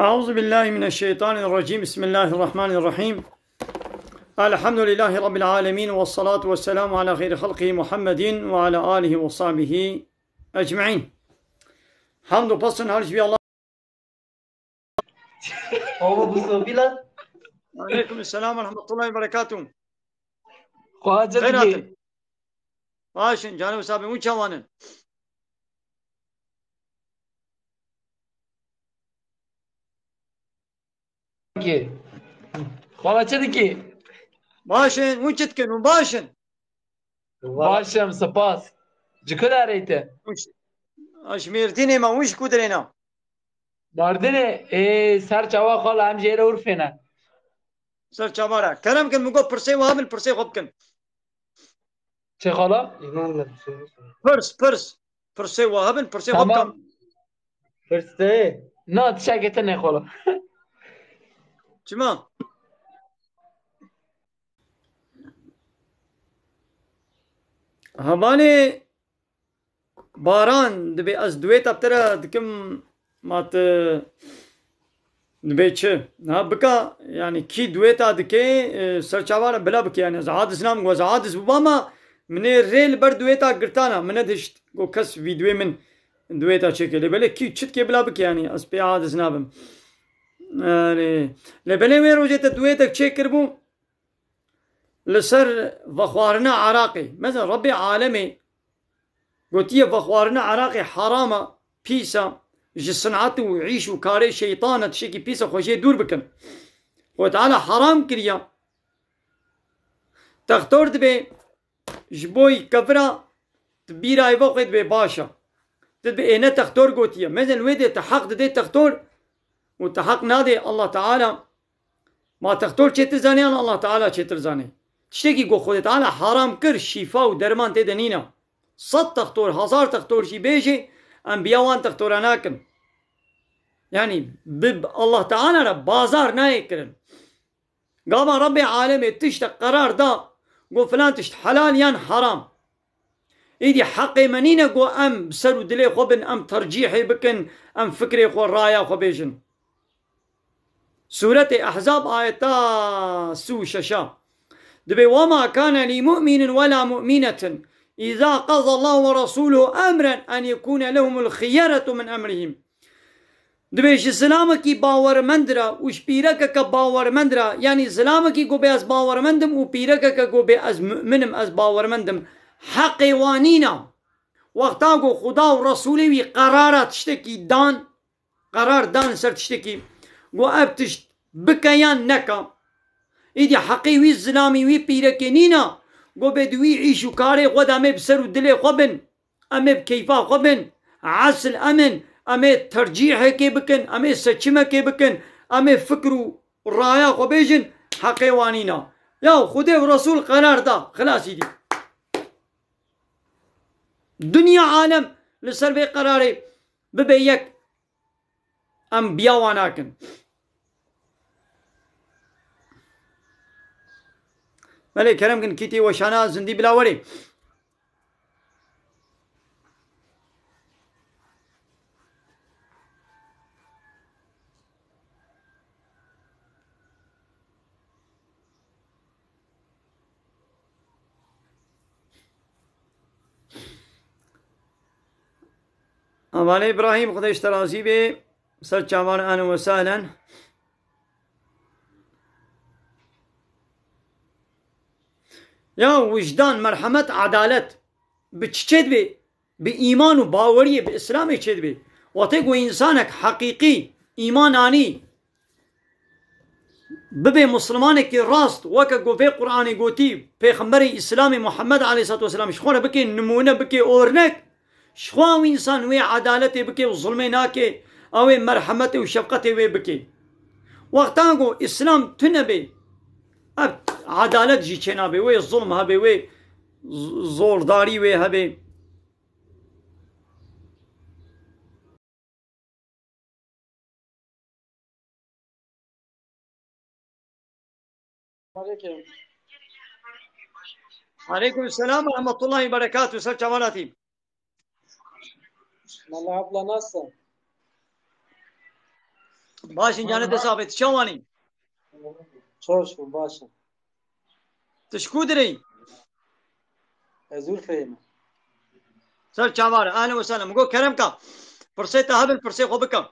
أعوذ بالله من الشيطان الرجيم بسم الله الرحمن الرحيم الحمد لله رب العالمين والصلاة والسلام على خير خلقه محمد وعلى آله وصحبه أجمعين. Hamd و pasën harç bir Allah. Baba bu sofiler Aleyküm selam ve rahmetullahi ve berekatuhu. Kuaca Hayratın. ki Başın canım sahibi uçavanın. Kuaca ki Başın uçitkin başın. Başım spas Cıkı arayte Aşmirtini ma uç kudrena. Dardine ser çava kal hem jere urfena Sar çamara. Kerem kin mugo pırse vahamil pırse hopkin. Çe kala Pırs. Pırse vahamil pırse hopkin. Tamam Fırste Na tişakete ne kala Çima? Havale baran dibe az duet aptara dikim mat dibe çe ha bika yani ki dueta dike serçavara bela bike yani hadis nam go hadis bama mine rel ber dueta girtana mine diş go kas videoy min dueta çekele böyle ki çit ke bela bike yani as pe hadis nabım yani le bele ver ojete dueta çekir bu لسر فخوارنا عراقي مثلا ربي عالمي قلت يا فخوارنا عراقي حرامة بيسا جي صنعته ويعيش وكاري شيطانة تشيكي بيسا خوشي دور بكن وتعالى حرام كريا تختار دبي جبوي كفرا تبيرا يفوقت بي باشا تدبي انا تختار قلت يا مثلا ويدي تحق دي تختار وتحق نادي الله تعالى ما تختار چتر زانيان الله تعالى چتر زاني تشتكي قو خود تعالى حرام كر شفا و درمان تدنينا صد تختور هزار تختور شي بيجي انبياء وان تختور اناكن يعني بب الله تعالى رب بازار نايكرن قام ربي عالمي تشت قرار دا قو فلان تشت حلال يان حرام ايدي حقي منينا قو ام بسرو دلي خبن ام ترجيحي بكن ام فكري خو رايا خو بيجن سورة احزاب آيتا سو ششا دبي وما كان لمؤمن ولا مؤمنة إذا قضى الله ورسوله أمرا أن يكون لهم الخيارة من أمرهم دبي سلامك باور مندرا وش بيرك باور مندرا يعني سلامك جو بأز باور مندم وبيرك جو بأز مؤمنم أز باور مندم حق وانينا وقتا جو خدا ورسوله قرارات تشتكي دان قرار دان سر تشتكي جو أبتشت بكيان نكا ایدی حقی وی زلامی وی پیرکی نینا گو بدوی عیشو کاری خود امه بسر و دل خوبن امه بکیفا خوبن عسل امن امه ترجیح که بکن امه سچمه که بکن امه فکر و رایا خو بیجن حقی وانینا یا خود و رسول قرار دا خلاص ایدی دنیا عالم لسر بی قراری ببی یک انبیا واناکن ملك كلام كن كيتي وشانا زندي بلا وري أمالي إبراهيم خديش ترازي بي سر چاوان أهلا وسهلا يا وجدان مرحمة عدالت بتشد بي بإيمان وباورية بإسلام يشد بي وتقو إنسانك حقيقي إيماناني ببي مسلمانك راست وكا قو في قرآن قوتي پیغمبري إسلامي محمد عليه الصلاة والسلام شخونا بكي نمونة بكي أورنك شخوان إنسان وي عدالتي بكي وظلمي ناكي أو مرحمتي وشفقتي وي بكي وقتان قو إسلام تنبي عدالت جي چنا بي وي ظلم هبي وي زورداري وي هبي عليكم السلام ورحمة الله وبركاته سر چوالاتي Mala abla nasıl? باش جانت ثابت شواني چاوش بو باشا تشكو دري ازور فهم سر چاوار اهلا وسهلا مقول كرمك فرصه هبل فرصه خوبك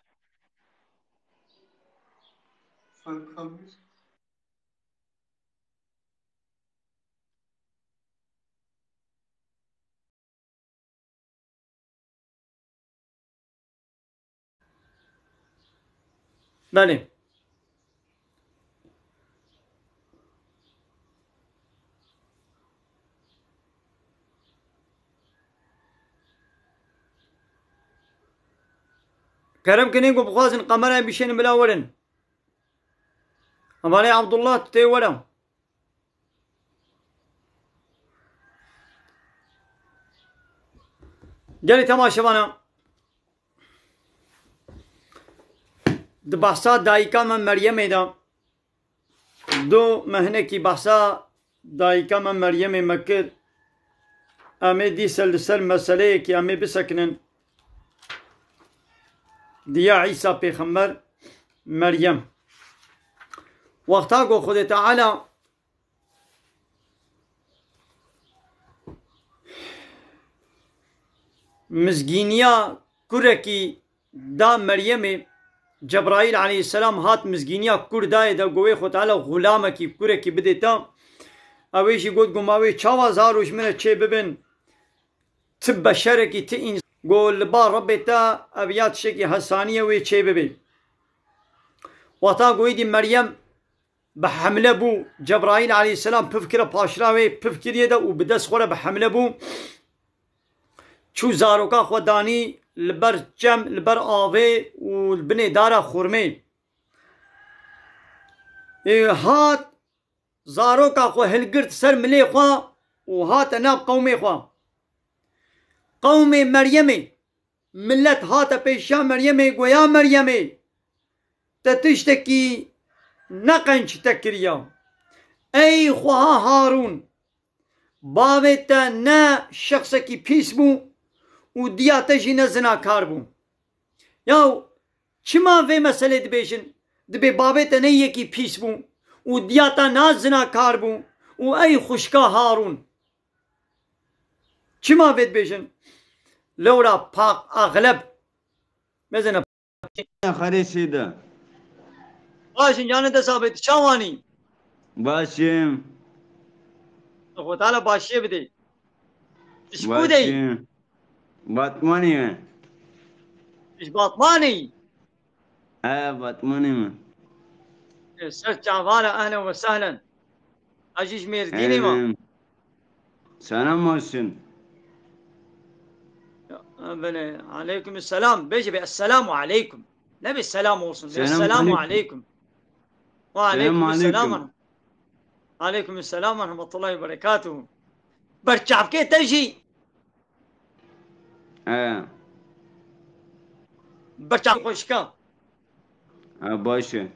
بله كرم كنيقو بخوازن قمرة بشين بلا ورن أمالي عبد الله تتي ولا جالي تماشا وانا بحثا دايكا من مريم دا دو مهنه کی بحثا دايكا من مريم مكر أمي دي سل مسألة كي أمي بسكنن ديا عيسى پیغمبر مريم وقتا کو خود تعالى مزگینیا كركي دا مريم جبرائيل عليه السلام هات مزگینیا كر داي دا قوي خود تعالى غلامكي كركي بديتا اويشي قد قماوي چاوا زاروش منه چه ببن تب بشركي تئين قول با ربتا ابيات شكي حسانية وي چه ببن وقتا قويدي مريم بحمله بو جبرائيل عليه السلام بفكره پاشراوي بفكر يدا وبدس خوره بحمله بو چو زاروكا خوداني لبر جم لبر آوه والبني دارا خورمي هات زاروكا خو هلگرت سر ملي خوا وهات ناب قومي خوا قومي مريمي ملت هات پیشا مريمي گويا مريمي تتشتكي نقنش تكريا اي خوها هارون باوتا نا شخص کی پیس بو و دیاتا جینا زناکار بو یاو چما وی مسئله دبیشن دبی باوتا نا یکی پیس بو و دیاتا نا زناکار بو و ای خوشکا هارون چما وی دبیشن لورا پاک اغلب مزنه خريسيدا باشن جانت ثابت شواني باشم خود تعالی باشیه بده اشکو دی باشم باتماني اش باطماني باتماني سر جعفارة اهلا وسهلا اجيش ميرديني ما سلام olsun. بني عليكم السلام بيجي السلام عليكم نبي السلام وصل السلام عليكم وعليكم السلام عليكم السلام ورحمة الله وبركاته برشعب كي تجي برشعب خوشكا باشه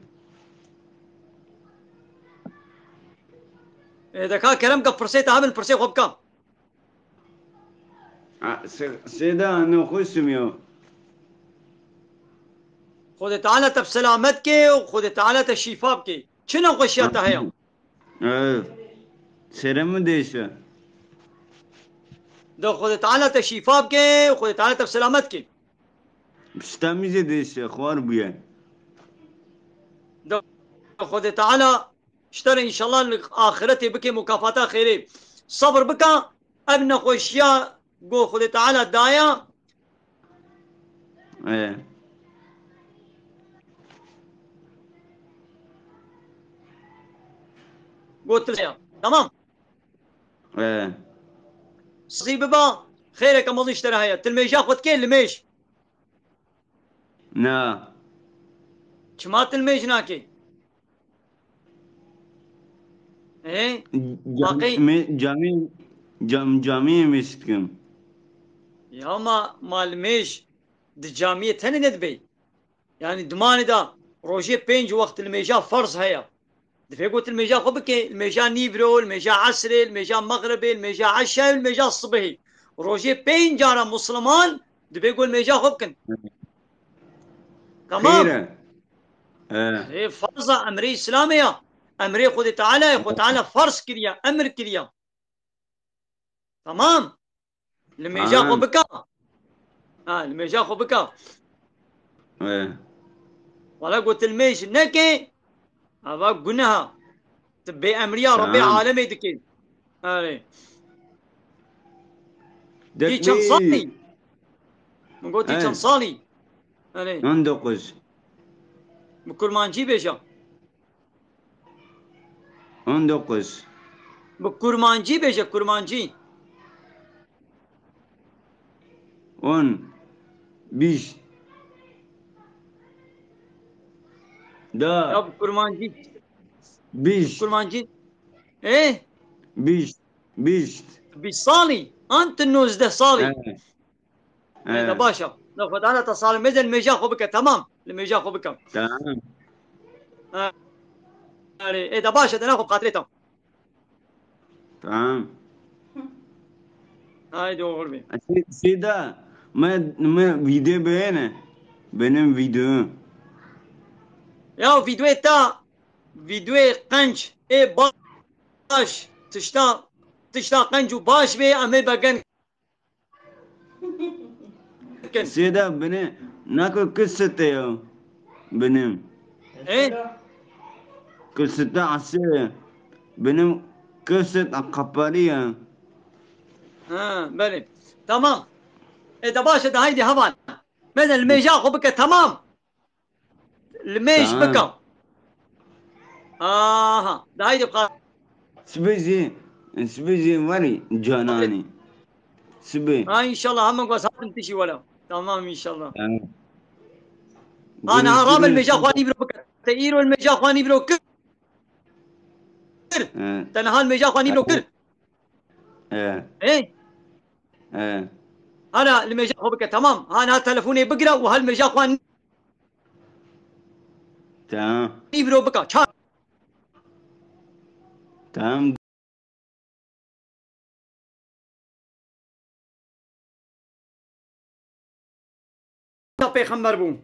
إذا كان كلامك فرصيت عامل فرصي خوبكا سيدا أنا خوشم يو خود تعالى بسلامتك وخود تعالى تشفابك شنو خوشياتها هي سرم ديشة دو خود تعالى تشفابك وخود تعالى بسلامتك بستاميزة ديشة خوار بيان دو خود تعالى اشتري ان شاء الله اخرتي بك مكافاتها خيري صبر بك ابن خوشيا قو خود تعالى دايا قلت له تمام صغي بابا خيرك ما اشتري هيا تلميش اخذ كين لميش نا شما تلميش ناكي ايه باقي جامعه مسكم يا ما الميش دي جامعه تاني ندبي يعني دمان دا روجي بينج وقت الميجا فرض هيا دفع قلت الميجا خبكي الميجا نيفرو الميجا عسري الميجا مغربي الميجا عشاء الميجا الصبحي روجي بينج جارا مسلمان دفع قول الميجا خبكن تمام فرض امری اسلامیه امری خود تعالی خود تعالی فرض کریه امر کریه تمام لمیجا خو بکا لمیجا خو بکا ولا قلت الميش نكي هذا قناها تبي امريا ربي عالمي دكي دي كان صالي من قلت كان صالي 19 بكرمانجي بيشا 19 بكرمانجي بيشا كرمانجي 10 20 يا ده بكرمانجي 20 كرمانجي ايه 20 20 بالصالي انت النوز ده صالي ايه اه باشا ناخذ انا تصالي ميزان الميجا خو بك تمام الميجا خو بك تمام ايه ده باشا ده ناخذ قاتلته تمام هاي دو غربي سيدا ما فيديو benim video يا فيديو تا فيديو قنج ايه باش تشتا قنج وباش بي امي بقن Sida beni nako kısıtıyor benim ايه kısıtı asya benim kısıt akaparıya بلي تمام ايه ده باشا ده هيدي هبل مثلا الميجا خو بك تمام الميش tamam بك ده هيدي بقى Sibizi var ya canani Sibi ان شاء الله هم قوس تمشي ولا تمام ان شاء الله tamam. انا هراب Görüşürüz الميجا اخواني برو بك تيرو الميجا اخواني برو كر evet تنها الميجا اخواني برو كر evet ايه evet انا الميجا خو بك تمام انا تلفوني بقرا وهالميجا اخواني tamam برو بك tamam پیغمبر بوم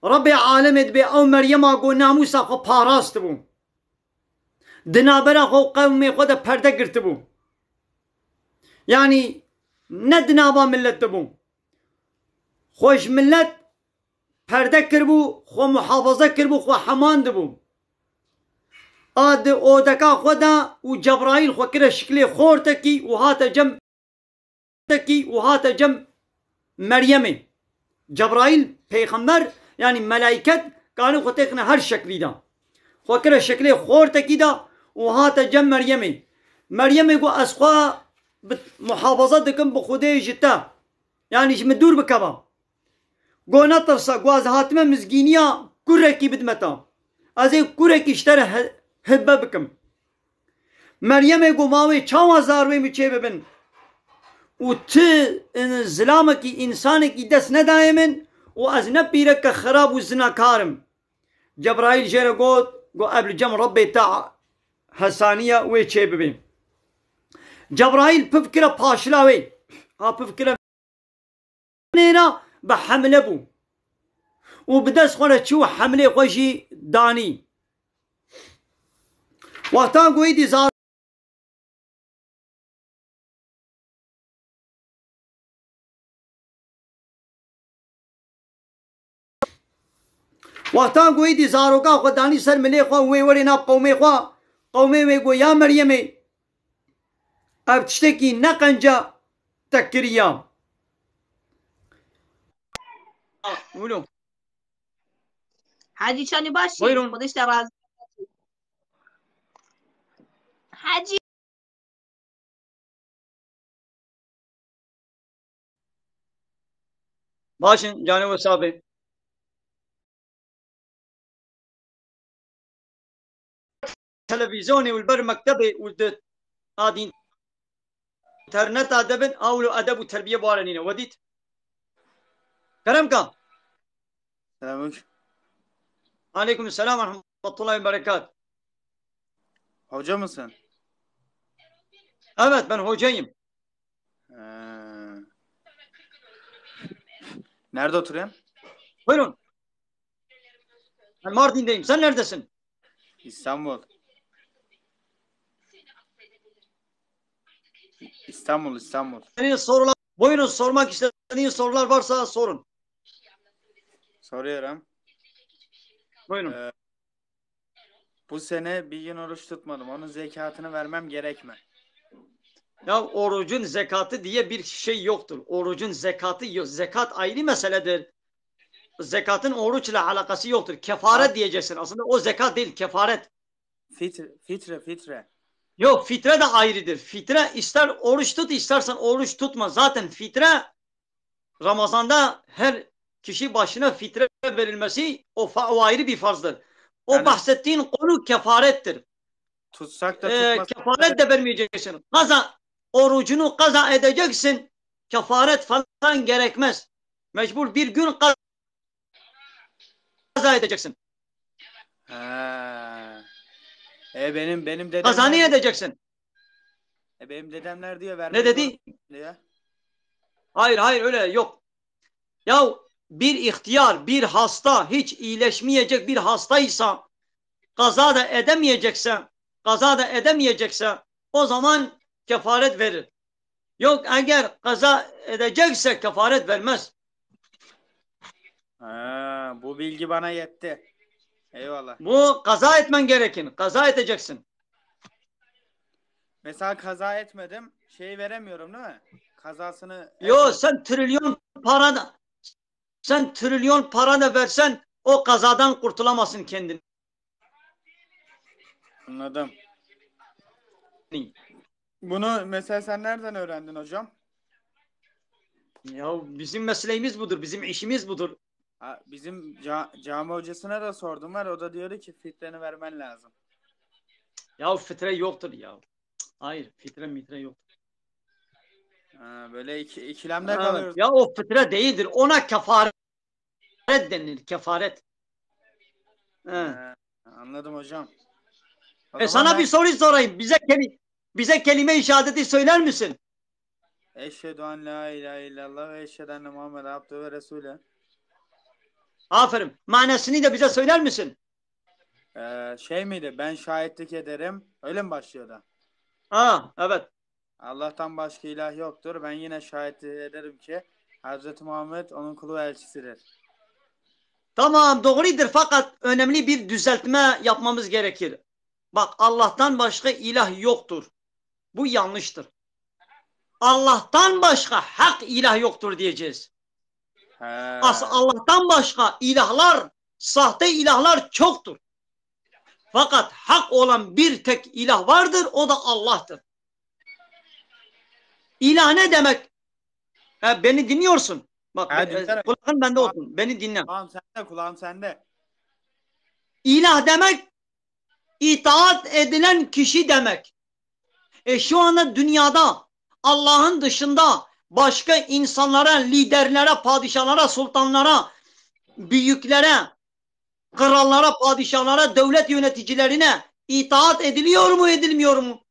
رب عالمت به او مریم گو ناموسا خو پاراست بوم دنابرا خو قوم خود پرده گرت بوم يعني نه دنابا ملت بوم خوش ملت پرده کربو خو محافظه کربو خو حماند بوم آد اودکا خدا و جبرائیل خو کره شکل خورتکی و هات جم تکی و هات جم مریم جبرائیل پیغمبر يعني ملائكت كانوا خطيقنا هر شكل دا خوكرا شكل خورتكي دا وهاتا جم مريم يقول اسخوا محافظة دكم بخودي جتا يعني جمدور بكبا قونا ترسا قواز هاتما مزقينيا كوركي بدمتا ازي كوركي اشترى هبا بكم مريم يقول ماوي چاوا زاروي مچه ببن و ت زلامكي انسانكي دس ندائمن و از نبيرك خراب و زناكارم جبرائيل جيرا قو قبل جم ربي تاع حسانية وي چه ببين جبرائيل بفكرة پاشلاوي ها بفكرة نينا بحمله بو و بدس خونه چو حمله خوشي داني وقتان قوي دي زار وقتان قوي دي زاروكا خداني سر ملي خوا وي ورينا قومي خوا قومي ويقول يا مريمي ابتشتكي نقنجا تكريا قولوا حاجی چانی باشی بایرون. خودش در راز حاجی باشن جانب وسابه تلفزيوني والبر مكتبي ولد هادين انترنت ادبن اولو ادب وتربيه بوارنينا وديت كرمك Selamünaleyküm. عليكم السلام ورحمه الله وبركاته Hoca mısın? evet ben hocayım. Nerede oturuyorsun? Buyurun. Ben Mardin'deyim. Sen neredesin? İstanbul. İstanbul, İstanbul. Senin sorular, buyurun sormak istediğin sorular varsa sorun. Soruyorum. Buyurun. Bu sene bir gün oruç tutmadım. Onun zekatını vermem gerek mi? Ya orucun zekatı diye bir şey yoktur. Orucun zekatı yok. Zekat ayrı meseledir. Zekatın oruçla alakası yoktur. Kefaret diyeceksin. Aslında o zekat değil, kefaret. Fitre. Yok, fitre de ayrıdır. Fitre ister oruç tut, istersen oruç tutma. Zaten fitre Ramazan'da her kişi başına fitre verilmesi o ayrı bir farzdır. O Yani bahsettiğin konu kefarettir. tutsak da tutmasak da Kefaret de vermeyeceksin. Orucunu kaza edeceksin. Kefaret falan gerekmez. Mecbur bir gün kaza edeceksin. Ha. Benim dedemler Kazanı edeceksin. benim dedemler diyor Ne vermek dedi? zorunda diyor. Hayır öyle yok. Ya bir ihtiyar, bir hasta, hiç iyileşmeyecek bir hastaysa, kaza da edemeyecekse o zaman kefaret verir. Yok, eğer kaza edecekse kefaret vermez. Bu bilgi bana yetti. Eyvallah. Bu kaza etmen gerekin. Kaza edeceksin. Mesela kaza etmedim. Şey veremiyorum değil mi? Kazasını Yo, etmedim. sen trilyon para da versen o kazadan kurtulamazsın kendini. Anladım. Bunu mesela sen nereden öğrendin hocam? Ya bizim mesleğimiz budur. Bizim işimiz budur. Bizim cami hocasına da sordum var. O da diyordu ki fitreni vermen lazım. Ya fitre yoktur ya. Hayır, fitre mitre yoktur. Böyle ikilemde kalıyoruz. Ya o fitre değildir. Ona kefaret denilir. Kefaret. Anladım hocam. O zaman Sana bir soru sorayım. Bize kelime-i şehadeti söyler misin? Eşhedü en la ilahe illallah ve eşhedü enne Muhammed abdühü ve resulü. Aferin. Manasını da bize söyler misin? Şey miydi? Ben şahitlik ederim. Öyle mi başlıyordu? Evet. Allah'tan başka ilah yoktur. Ben yine şahitlik ederim ki Hazreti Muhammed onun kulu ve elçisidir. Tamam, doğrudur, fakat önemli bir düzeltme yapmamız gerekir. Bak, Allah'tan başka ilah yoktur. Bu yanlıştır. Allah'tan başka hak ilah yoktur diyeceğiz. Allah'tan başka ilahlar, sahte ilahlar çoktur. Fakat hak olan bir tek ilah vardır, o da Allah'tır. İlah ne demek? Beni dinliyorsun. Bak, kulağın bende olsun. Beni dinle. Kulağım sende. İlah demek, itaat edilen kişi demek. Şu anda dünyada Allah'ın dışında başka insanlara, liderlere, padişahlara, sultanlara, büyüklere, krallara, padişahlara, devlet yöneticilerine itaat ediliyor mu, edilmiyor mu?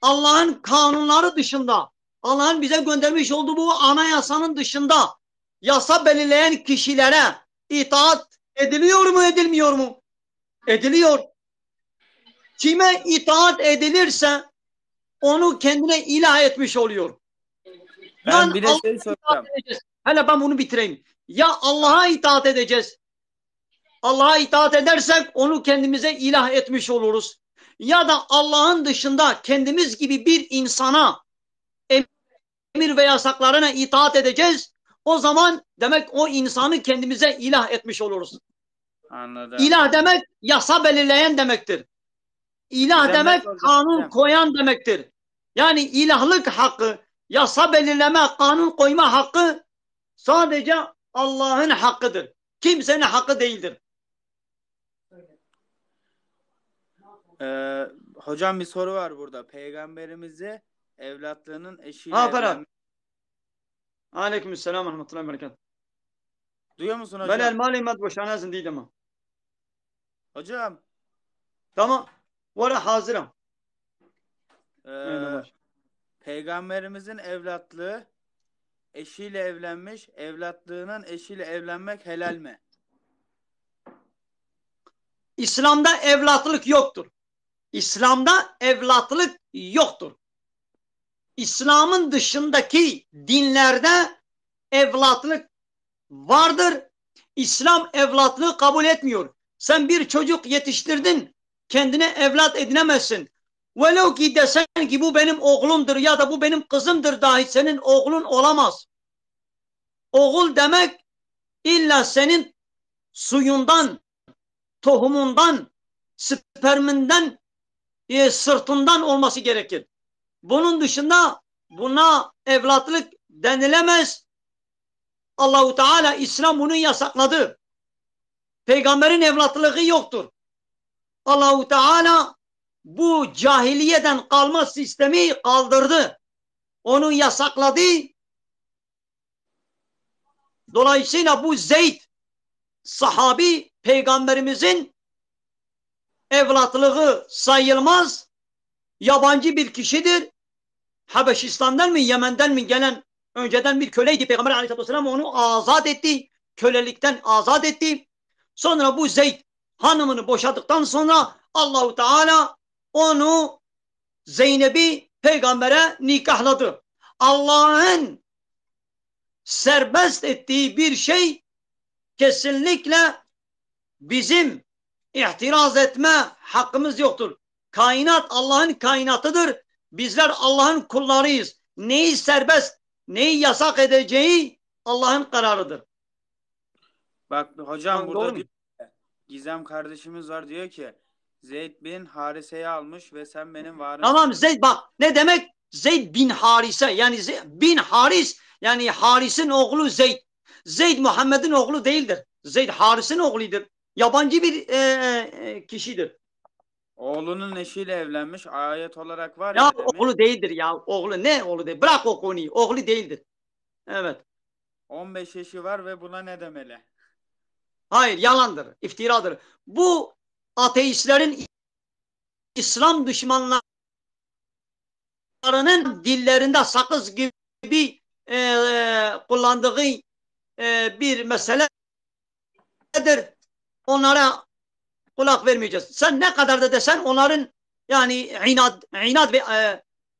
Allah'ın kanunları dışında, Allah'ın bize göndermiş olduğu bu anayasanın dışında yasa belirleyen kişilere itaat ediliyor mu, edilmiyor mu? Ediliyor. Kime itaat edilirse onu kendine ilah etmiş oluyor. Ben bir de şey soracağım. Hele ben bunu bitireyim. Ya Allah'a itaat edeceğiz. Allah'a itaat edersek onu kendimize ilah etmiş oluruz. Ya da Allah'ın dışında kendimiz gibi bir insana, emir ve yasaklarına itaat edeceğiz. O zaman demek o insanı kendimize ilah etmiş oluruz. Anladım. İlah demek yasa belirleyen demektir. İlah demek kanun koyan demektir. Yani ilahlık hakkı, yasa belirleme, kanun koyma hakkı sadece Allah'ın hakkıdır. Kimsenin hakkı değildir. Hocam bir soru var burada. Peygamberimizi evlatlığının eşiyle evlenmek. Aleykümselam ve rahmetullahi ve berekatuhu. Duyuyor musun hocam? Ben elmali boşana azın değilim ama. Hocam. Tamam. Vara hazırım. Peygamberimizin evlatlığı eşiyle evlenmiş, evlatlığının eşiyle evlenmek helal mi? İslam'da evlatlık yoktur. İslam'da evlatlık yoktur. İslam'ın dışındaki dinlerde evlatlık vardır. İslam evlatlığı kabul etmiyor. Sen bir çocuk yetiştirdin, kendine evlat edinemezsin. Velev ki desen ki bu benim oğlumdur ya da bu benim kızımdır dahi senin oğlun olamaz. Oğul demek illa senin suyundan, tohumundan, sperminden, sırtından olması gerekir. Bunun dışında buna evlatlık denilemez. Allahu Teala İslam bunu yasakladı. Peygamberin evlatlığı yoktur. Allahu Teala bu cahiliyeden kalma sistemi kaldırdı. Onu yasakladı. Dolayısıyla bu Zeyd sahabi peygamberimizin evlatlığı sayılmaz. Yabancı bir kişidir. Habeşistan'dan mı Yemen'den mi gelen önceden bir köleydi. Peygamber Aleyhisselatü Vesselam onu azat etti. Kölelikten azat etti. Sonra bu Zeyd hanımını boşadıktan sonra Allahu Teala onu Zeynep'i peygambere nikahladı. Allah'ın serbest ettiği bir şey kesinlikle bizim itiraz etme hakkımız yoktur. Kainat Allah'ın kainatıdır. Bizler Allah'ın kullarıyız. Neyi serbest, neyi yasak edeceği Allah'ın kararıdır. Bak hocam Tamam, burada doğru mu? diyor ki, Gizem kardeşimiz var diyor ki Zeyd bin Harise'yi almış ve sen benim varımsın. Tamam Zeyd bak ne demek? Zeyd bin Harise yani bin Haris yani Haris'in oğlu Zeyd. Zeyd Muhammed'in oğlu değildir. Zeyd Haris'in oğludur. Yabancı bir kişidir. Oğlunun eşiyle evlenmiş. Ayet olarak var Ya ya demiş. oğlu değildir ya. Oğlu ne oğlu değil. Bırak o konuyu. Oğlu değildir. Evet. 15 yaşı var ve buna ne demeli? Hayır yalandır. İftiradır. Bu ateistlerin İslam düşmanlarının dillerinde sakız gibi kullandığı bir meseledir. Onlara kulak vermeyeceğiz. Sen ne kadar da desen onların yani inat ve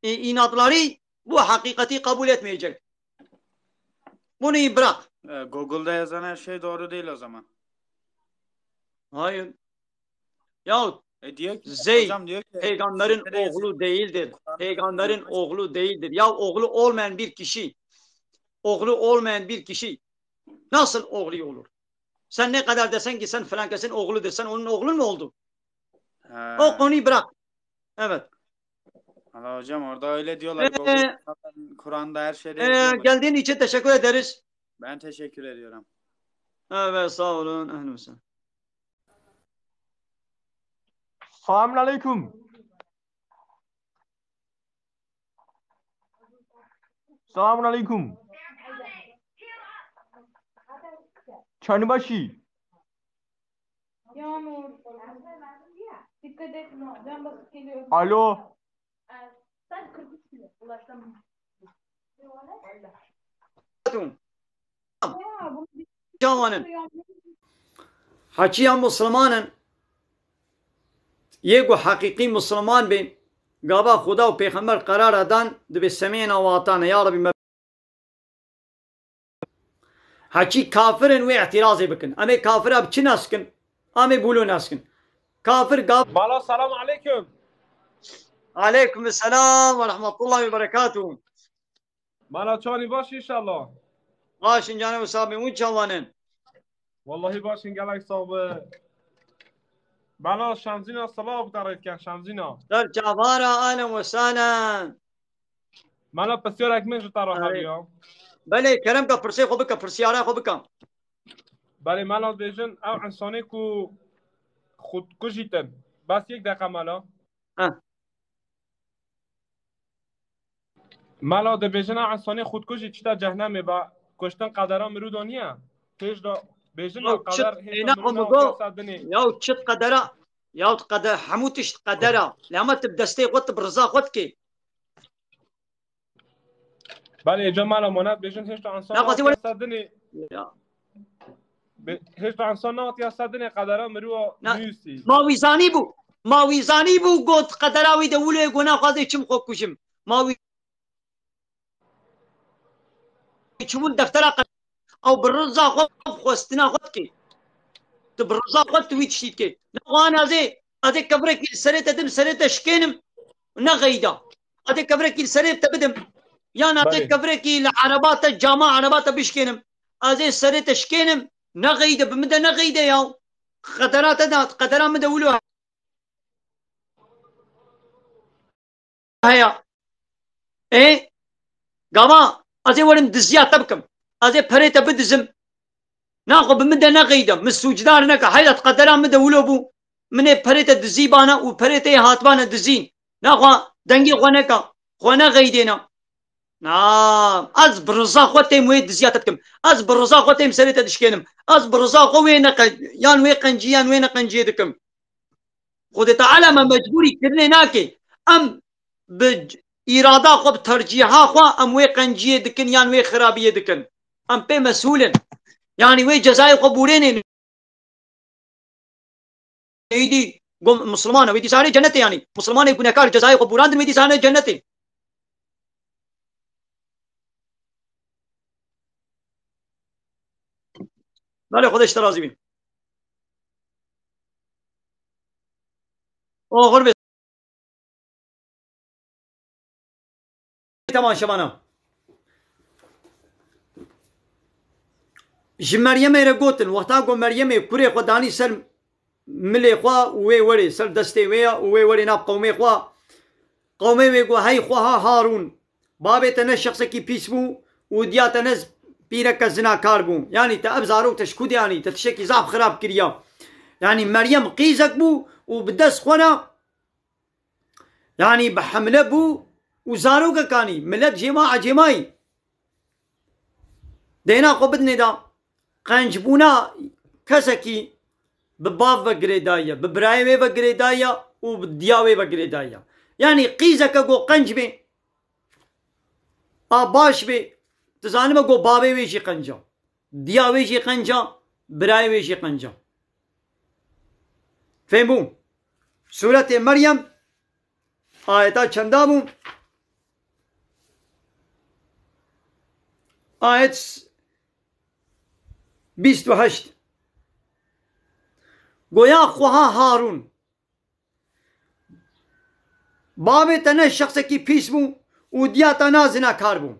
inatları bu hakikati kabul etmeyecek. Bunu bırak. Google'da yazan her şey doğru değil o zaman. Hayır. Yahut Diyor ki, Zeyd hocam diyor ki peygamberin şeylere yazıyor. oğlu değildir. Kur'an'da Peygamberin yazıyor. oğlu değildir. Ya oğlu olmayan bir kişi, oğlu olmayan bir kişi nasıl oğlu olur? Sen ne kadar desen ki sen falan kesin oğlu desen onun oğlun mu oldu? O konuyu bırak. Evet. Allah hocam orada öyle diyorlar. Kur'an'da her şeyde yazıyor. Geldiğin için teşekkür ederiz. Ben teşekkür ediyorum. Evet sağ olun. Ehlen olsun. Selamun aleyküm. Selamun aleyküm. Çanbaşı. Yağmur. Dikkat et. Can basıp geliyor. Alo. Sen 43 kilo. Ulaştım. Cavanın Haçiyan Müslümanın yego hakiki Müslüman bin gaba Huda ve Peygamber karar adan dibe semina ve atana ya Rabbi Haçi kafirin ve itiraz bikin. Ama kafir ab çin askin. Ama bulun askin. Kafir gab. Bala selamu aleyküm. Aleyküm selam ve rahmetullahi ve berekatuhu. Bana çani baş inşallah. Başın canım sahibi uçavanın. Vallahi başın gelek sahibi. Bana şamzina salah btarayken şamzina. Dar çavara alem ve salam. Bana pesyor ekmek jtara ya. Bale kerem ka persi خوب ka persiara خوب ka. بله من از بیشتر او انسانی کو خودکشیتن بس یک دقیقه مالا مالا در بیشتر او انسانی خودکشی چیتا جهنمه با کشتن قدران مرودانیه پیش دا بیشتر قدر اینا خمگو یا چت قدره یا قدر حموتش قدره لما تبدستی خود برزا خود کی بله جمالا منات بیشتر هیچ انسان نه قصدی صدنی هێشتا ئەنسان ناتیا سەدنێ قەدەرە مرۆ نووسی ماویزانی بوو گۆت قەدەراوی دەولێ گۆناخوازێ چم خۆ کوژم ماوی چون دەفتەرا ئەو بڕزا خۆ خۆستنا خۆتکەی tu bi rıza xwe tu wî tiştî dikê nexwan azê kevrekî li serê te dim serê te şikênim nexeyda azê kevrekî li serê te bidim yan azê kevrekî li ereba te cama ereba te bişkênim azê serê te şikênim nexeyde bi min de nexeyde ya qedera te da qedera min de wilo heya gama azê werim diziya te bikim azê perê te bidizim ناخذ بمدة نغيدة من سوجدار نكا هيدا تقدرها مدة ولوبو من بريتا دزيبانا وبريتا هاتبانا دزين ناخذ دنجي خونكا خونا غيدينا نعم از برزا خوتي مويد دزياتكم از برزا خوتي مسريتا دشكينم از برزا خو وين يان وين قنجي يان وين قنجي دكم خود تعالى ما مجبوري كرني ناكي ام بإرادة خو بترجيحها خو ام وين قنجي دكن يان وين خرابية دكن ام بي مسؤولن يعني وي جزائي قبولين يدي مسلمان ويدي ساري جنتي يعني مسلمان يكون كار جزائي قبولان ويدي ساري جنتي بله خودش ترازی بین آخر بس تمام شمانا ji Meryemê re gotin wexta ku Meryemê kurê xwe danî ser milê xwe û wê werê ser destê wê ya û wê werê nav qewmê xwe qewmê wê got hey xweha Harûn babê te ne şexsekî pîs bû û diya te ne pîreke zinakar bû yanî te ev zarok te ji ku diyanî te tiştekî zaf xirab kiriya yanî Meryem qîzek bû û bi dest xwe re yanî bi hemle bû û zarokekanî millet jêma ecêmayî dêna xwe bidinê da qencbûna kesekî bi bav ve girêdaye bi birayê wê ve girêdaye û bi diya wê ve girêdaye yanî qîzeke got qenc bê a baş bê tu zanime got bavê wê jî qenca diya wê jî qenca birayê wê jî qenca fêm bû Sûretê Meryem ayeta çenda bû ayet 28 goya xweha Harûn bavê te ne şexsekî pîs bû û diya te ne zinakar bû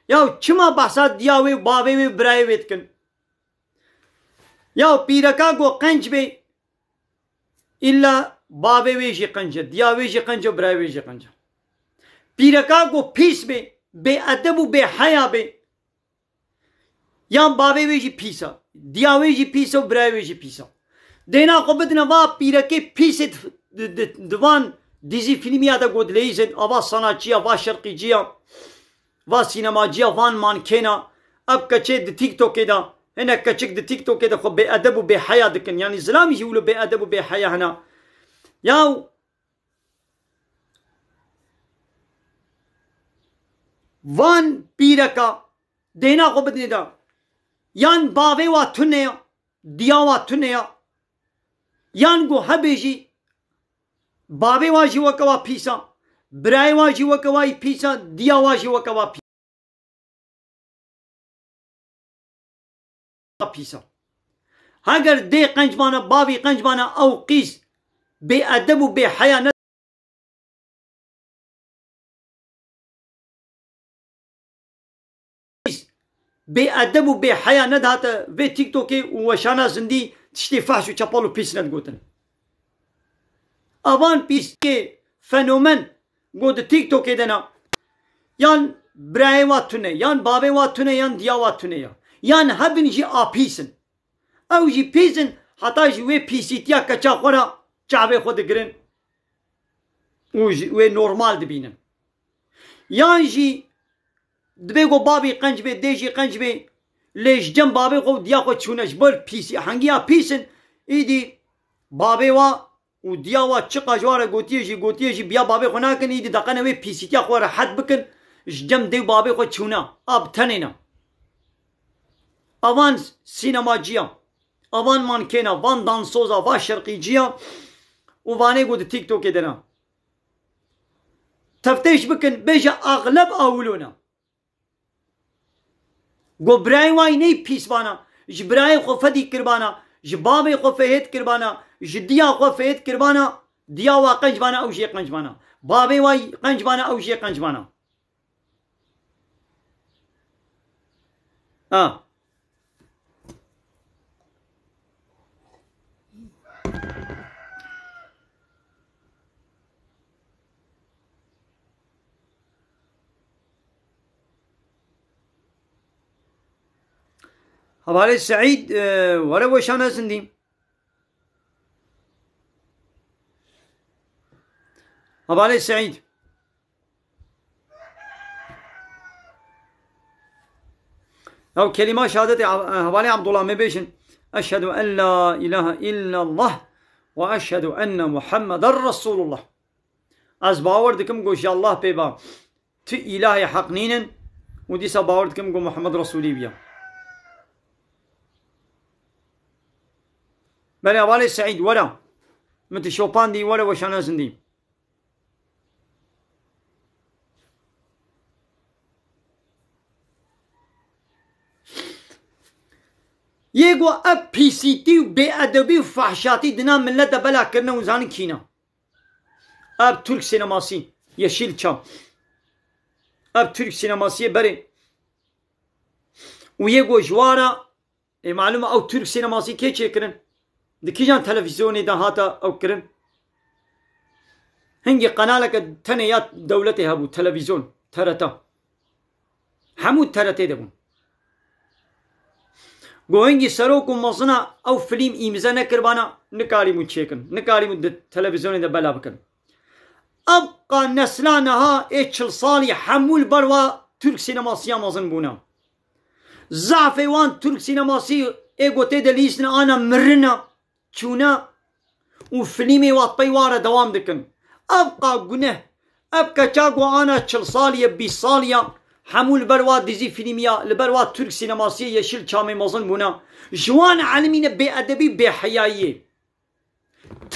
ya çima behsa diya wê bavê wê birayê wê dikin ya pîreka got qenc bê îlla bavê wê jî qence diya wê jî qence birayê wê jî qence pîreka got pîs bê bêedeb û bêheya bê yan bavê wê jî pîs e diya wê jî pîs e û birayê wê jî pîs e dêna xwe bidine va pîrekê pîsê di van dîzî fîlmiya de got dileyîzin a va sanatçiya va şerqîciya va sînemacıya van mankêna ev keçê di TikTokê de hinek keçik di TikTokê de xwe bêedeb û bêheya dikin yanî zilamî jî wilo bêedeb û bêheya hene ya van pîreka dêna xwe bidinê da yan bavê wa tune ya diya wa tune ya yan got hebê jî bavê wa jî weke wa pîs e birayê wa jî weke wa pîs e diya wa jî weke wa pîs e heger dê qenc bane bavî qenc bane ew qîz bêedeb û bêheya ne bêedeb û bêheya nedihate vê TikTokê û weşana zindî tiştê fehş û çepal û pîs nedigotin avan pîskê fenomen got di TikTokê de ne yan birayê wa tune yan bavê wa tune yan diya wa tune ya yan hebin jî apîsin ew jî pîsin heta ji wê pîsîtiya keça xwe re çavê xwe digirin û wê normal dibînin yan jî dibê got bavê qenc bê dê jî qenc bê lê ji cem bavê xwe û diya xwe çûne ji ber pîsî hengiya pîsin îdî bavê wa û diya wa çiqa ji ware gotiye jî biya bavê xwe nakin îdî deqene wê pîsîtiya xwe re hed bikin ji cem dê bavê xwe çûne a bi tenê ne avan sinemacıya, avan mankena, van dansoza, van şarkıcıya u vane god TikTok edena. Teftiş bikin beja aglab avuluna. Go bray vay ne pis bana. Jbray xo fedi kirbana. Jbabe xo fehet kirbana. Jdiya xo fehet kirbana. Diya wa qanj bana au je qanj bana. Babe vay qanj bana au je qanj bana. Ha. Havale Said vara boşana zindiyim. Havale Said. Ya kelime şehadeti havale Abdullah mebeşin. Eşhedü en la ilahe illallah ve eşhedü enne Muhammeden Resulullah. Az bavar dikim goş Allah peyba. Tü ilahi hak ninin. U disa bavar dikim go Muhammed Resulü biya. بله حواله سعید ورا مت شوپان دی ورا وشانه زندی یگو اب پیسیتی و بی ادبی و فحشاتی دنا ملت بلا کرنه و زانی کینا اب ترک سینماسی yeşil çam اب ترک سینماسی بره و یگو جوارا معلومه او ترک سینماسی که چکرن دكيجان تلفزيوني ده هاتا او كرن هنجي قنالك تنيات دولتي هبو تلفزيون ترتا حمود ترتي دبون گو هنجي سروكو مصنع او فيلم امزا نكربانا نكاري مو تشيكن نكاري مو تلفزيوني ده بلا بكن ابقى نسلانها اتشل صالي حمول بروا ترك سينماسيا مازن بونا زعفي وان ترك سينماسي ايغو تيدا ليسنا انا مرنا چونه و فیلمی واطی واره دوام دکن ابقى گنه ابقى چاگو آنا 40 سالیه 20 سالیه حمول بروا دیزی فیلمیا لبروا ترک سینماسی yeşil çami مازن بونا جوان علمین بی ادبی بی حیایی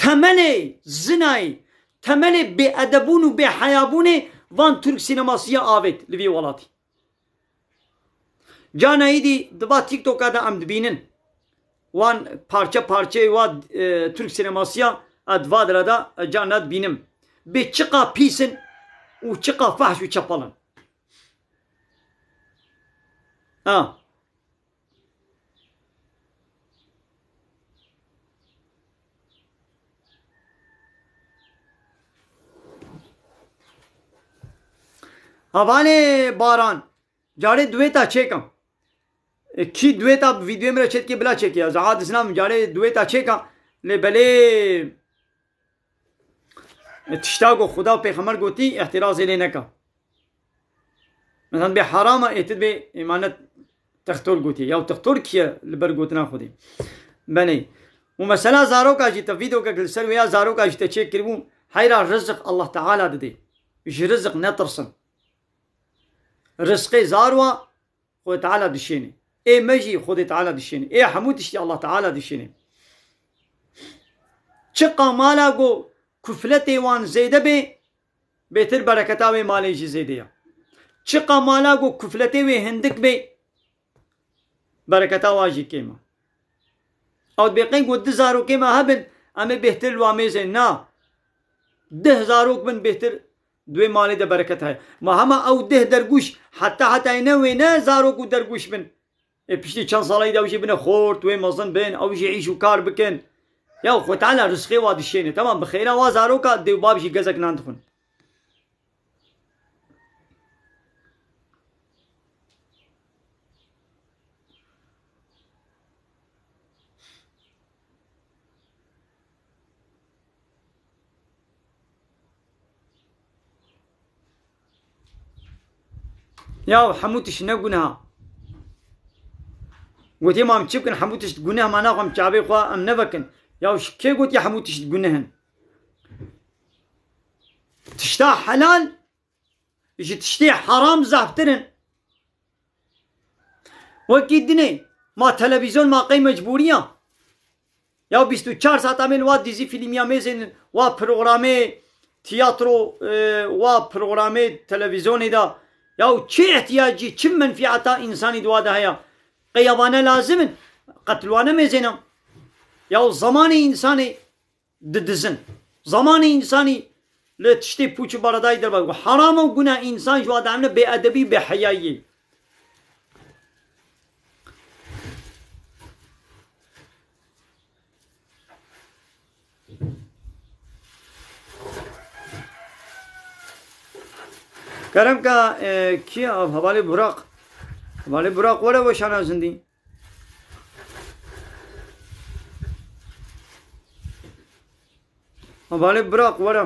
temeli zinای temeli بی ادبون و بی حیابون وان ترک سینماسیه آوید لوی ولاتی جانا ایدی دبا تیک توکا دا امد بینن وان parça va Türk sinemasıya advadra da canat binim. Bir çıka pisin u çıka fahşu çapalın. Ha. Havale baran. Jare dueta çekam. کی دویتا ویدیو میرا چت کے بلا چیکیا زعاد اسلام جارے دویتا چیکا لے بلے تشتاقو خدا پیغمبر گوتی احتراز لے نکا مثلا به حرام اتد به ایمانت تختور گوتی یا تختور کیا لبر گوتنا خودی بنی و مثلا زارو کا جی ویدیو کا گل سر یا زارو کا جی چیک کربو حیرا رزق الله تعالی ددی ايش رزق نترسن رزق زاروا خود تعالی دشینی ای مجی خود تعالی دشینی ای حمود اشتی الله تعالی دشینی چقا مالا گو کفلت وان زیده بی بهتر برکتا و مالی جی زیده یا چقا مالا گو کفلت و هندک بی برکتا واجی کیما او بیقین گو 10,000 کیما هبن اما بهتر الوامیزه نا 10,000 بن بهتر دوی مالی ده برکت ہے ما هما او 10 درگوش حتی اینه و نه 1000 کو درگوش بن پیشتی چند سالی ده اوشی بینه خورد و مزن بین اوشی عیش و کار بکن یا خود تعالی رزقی وادی شینه تمام بخیره و 1000 کا دیو بابشی گزک ناندخون يا حموتش نقولها قلت ما متشبكن حموتش تقولها ما ناقم شعبي خوا ام نبكن يا وش كي قلت يا حموتش تقولهن تشتا حلال يجي تشتي حرام زافترن وكيدني ما تلفزيون ما قي مجبورية يا 24 ساعة تعمل وا ديزي فيلم يا ميزن وا بروغرامي تياترو وا بروغرامي تلفزيوني دا يا چه احتياجي چه منفعتا انساني دوادا هيا قيابانا لازم قتلوانا ميزنا يا زماني انساني ددزن زماني انساني لتشتي بوچ برداي در حرام و گناه انسان جوادا عمنا بے ادبی بے حیائی کرم کا کیا حوالے براق وڑا وہ شانہ زندی حوالے براق وڑا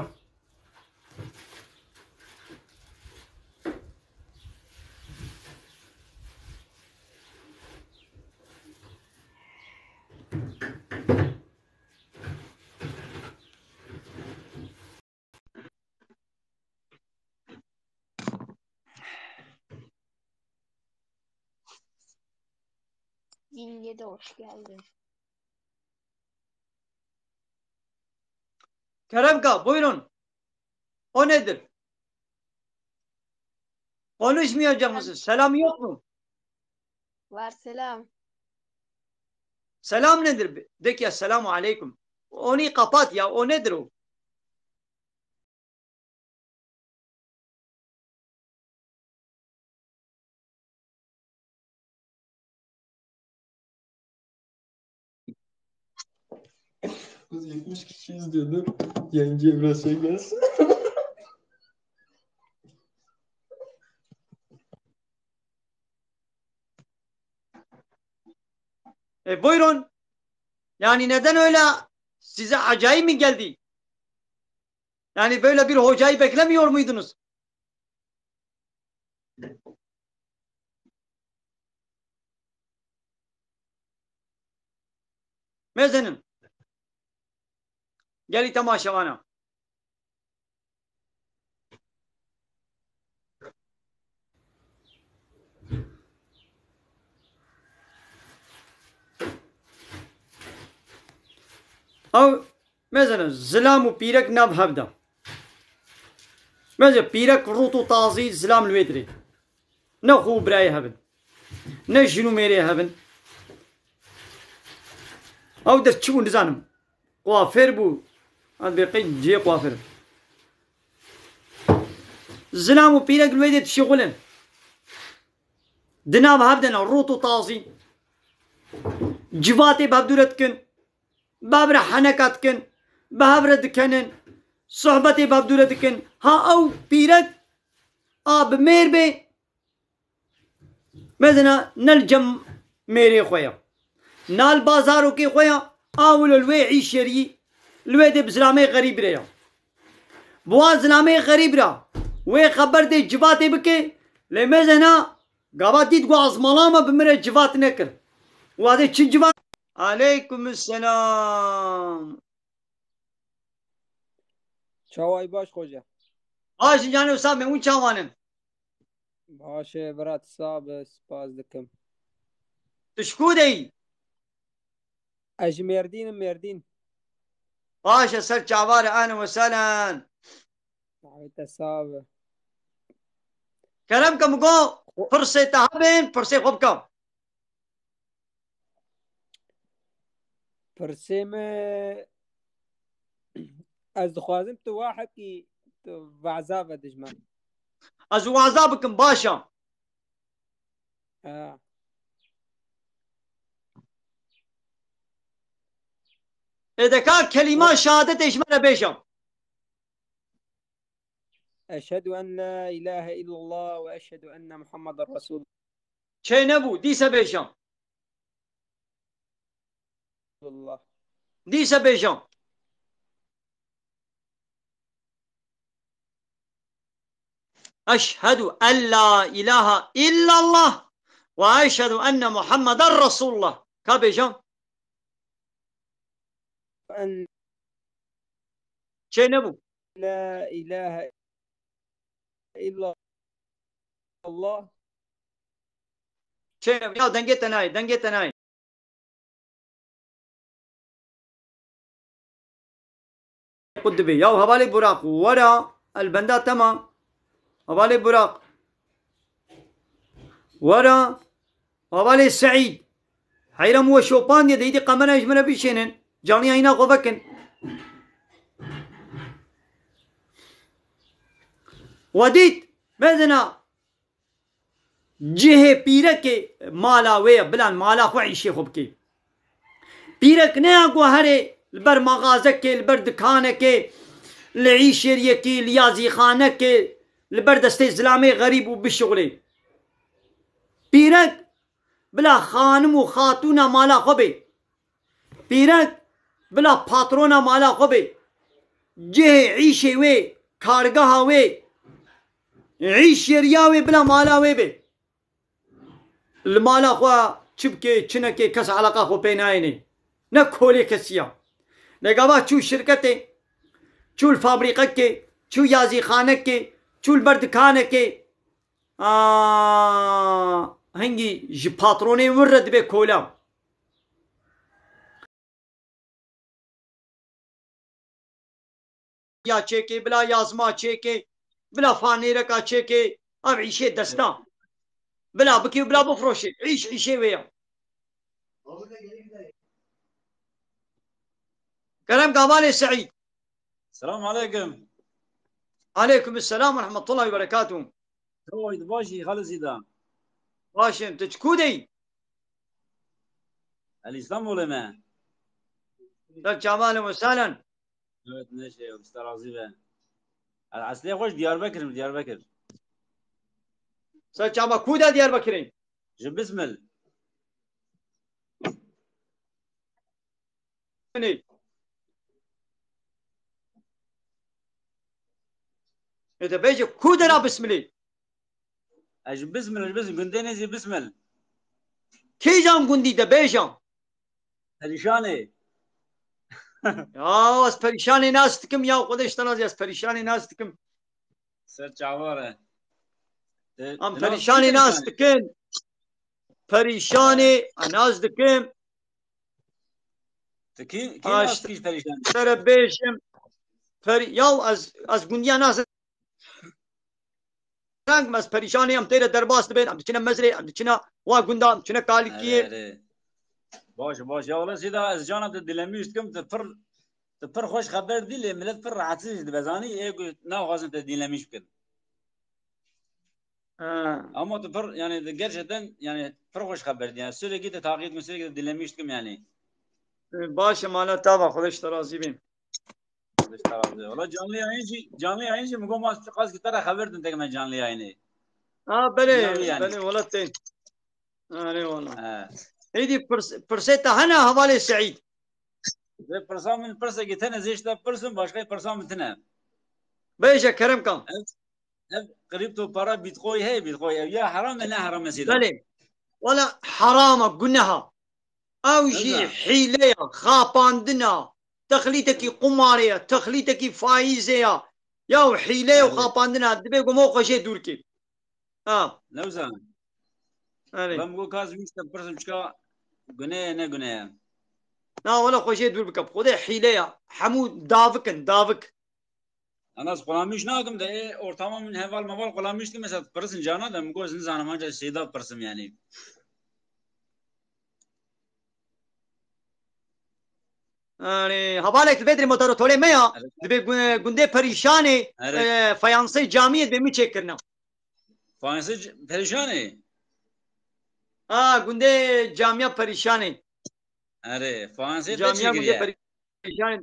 Yenge de hoş geldin. Kerem ka buyurun. O nedir? Konuşmayacak mısın? Selam yok mu? Var selam. Selam nedir? De ki esselamu aleyküm. Onu kapat ya. O nedir o? Biz 70 kişi izliyorduk. Yenge biraz şey gelsin. Buyurun. Yani neden öyle size acayip mi geldi? Yani böyle bir hocayı beklemiyor muydunuz? Mezenin. Gel tamaşavana. او مثلا زلام و پیرک ناب هبدا مثلا پیرک روت و تازی زلام الویدری نه خوب برای هبن نه جنو میری هبن او در چون نزانم قوافر بو از بقی جی قوافر زلام و پیرک الویدری تشغلن دناب هبدن روت و تازی جواتی بابدورت کن بابر حنکات کن بابر دکنن صحبتی بابدوره دکن ها او پیرک آب میر بی مثلا نلجم میری خویا نال بازارو کی خویا اول الوی عیشری الوی دی بزلامه غریب ریا بوا زلامه غریب را وی خبر دی جواتی بکی لی مثلا گابا دید گو ازمالامه بمره جوات نکر واده چی جوات علیکم السلام چاوای باش خوجه باش جانو صاحب من اون چاوانم باشه برات صاحب سپاس دکم تشکو دی اج مردین باش سر چاوار اهلا وسهلا دعوت صاحب کرم کم گو فرصه تهبن فرصه خوب کم پرسیم از خوازم تو واحد کی تو وعذاب دجمن از وعذابكم باشا إذا كان كلمة شهادة إجمالا بيشا أشهد أن لا إله إلا الله وأشهد أن محمد رسول الله شيء نبو ديسا بيشا الله ديسا بيشا أشهد أن لا إله إلا الله وأشهد أن محمد رسول الله كابيشا أن شيء نبو لا إله إلا الله شيء نبو يا دنجت ناي قد بي ياو هبالي براق ورا البندا تمام هبالي براق ورا هبالي سعيد حيرم وشوبان يدي قمنا يجمنا بيشينن جاني هنا غوفكن وديت بدنا جهه پیرک مالا وی بلان مالا خو عيشي خوبكي پیرک نه اگو هره البر مغازك البر دكانك العيشيريك اليازي خانك البر دستي زلامي غريب وبالشغلي پیرک بلا خانم و خاتونا مالا خوبي پیرک بلا پاترونا مالا خوبي جهه عيشي وي کارگاه وي عيشيريا وي بلا مالا وي بي المالا خوا چبكي چنكي كس علاقة خو بينايني نكولي كسيا لقابا چو شركتي چو الفابريقة كي چو يازي خانة كي چو البرد خانة كي هنگي جي پاتروني ورد بي كولا يا چيكي بلا يازما چيكي بلا فانيركا چيكي اب عيشي دستا بلا بكي وبلا بفروشي عيشي ويا كلام قابالي سعيد. السلام عليكم. عليكم السلام ورحمة الله وبركاته. تويد باشي خلص إذا. باشي أنت تشكودي. الإسلام ولا ما؟ لك جمالا وسهلا. evet نشي مسترازي به. الأصلية خوش ديار بكر. سجابا كودا ديار بكرين. جب بسمل. إذا بيجي كودنا بسملي. أجب بسمل قنديني زي بسمل. كي جام قندي ده بيجام. پریشانه. يا اس پریشانی ناس تكم يا خودش تنازي اس پریشانی ناس تكم. سر چاواره. ام پریشانی ناس تكن. پریشانی ناس تكم. تكين ناس كيش پریشان. ترى بيجم. يا از قنديا ناس رنگ مس پریشانی هم تیره درباست بین ام چنه مزري ام چنه وا گندام چنه کالیکیه. باش يا والله سيدا از جانب دلميش كم تفر خوش خبر دي لي ملت فر عتيش بزاني ايه نا غازن دلميش كده اما تفر يعني gerçekten يعني فر خوش خبر دي يعني sürekli takip mi sürekli dinlemiş kim yani باشه مالا تابا خودش ترازی بین خودش ترازی والله canlı yayıncı مگو ما قاس ki tara خبردن tek ben canlı yayını بله والله تين والله هيدي فرسيتا هنا حوالي سعيد ve persamın persa gitene zişte persam başka persam bitene بيجا كرم كان hep kripto para bitcoin ya haram ne haram mesela بله ولا حرام قلناها او شيء حيلة خاباندنا تخليتك قمارية تخليتك فايزة يا حيلة وخاباندنا دبي موقع شيء دوركي نوزان ben bu kaz işte persam çıka güneye ne güneye لا ولا خوشي دور بك خذي حيلة يا حمود دافك أنا قلاميش ناكم ده ortama من heval maval قلاميش ki mesela persın cana da mgo zin zanamanca şeyda persım yani يعني حوالك الفدري موتور थोड़े में या दबे गुंडे परेशान है फायांसे जामियत में मी चेक करना फायांसे परेशान है गुंडे जामिया परेशान है अरे फायांसे जामिया गुंडे परेशान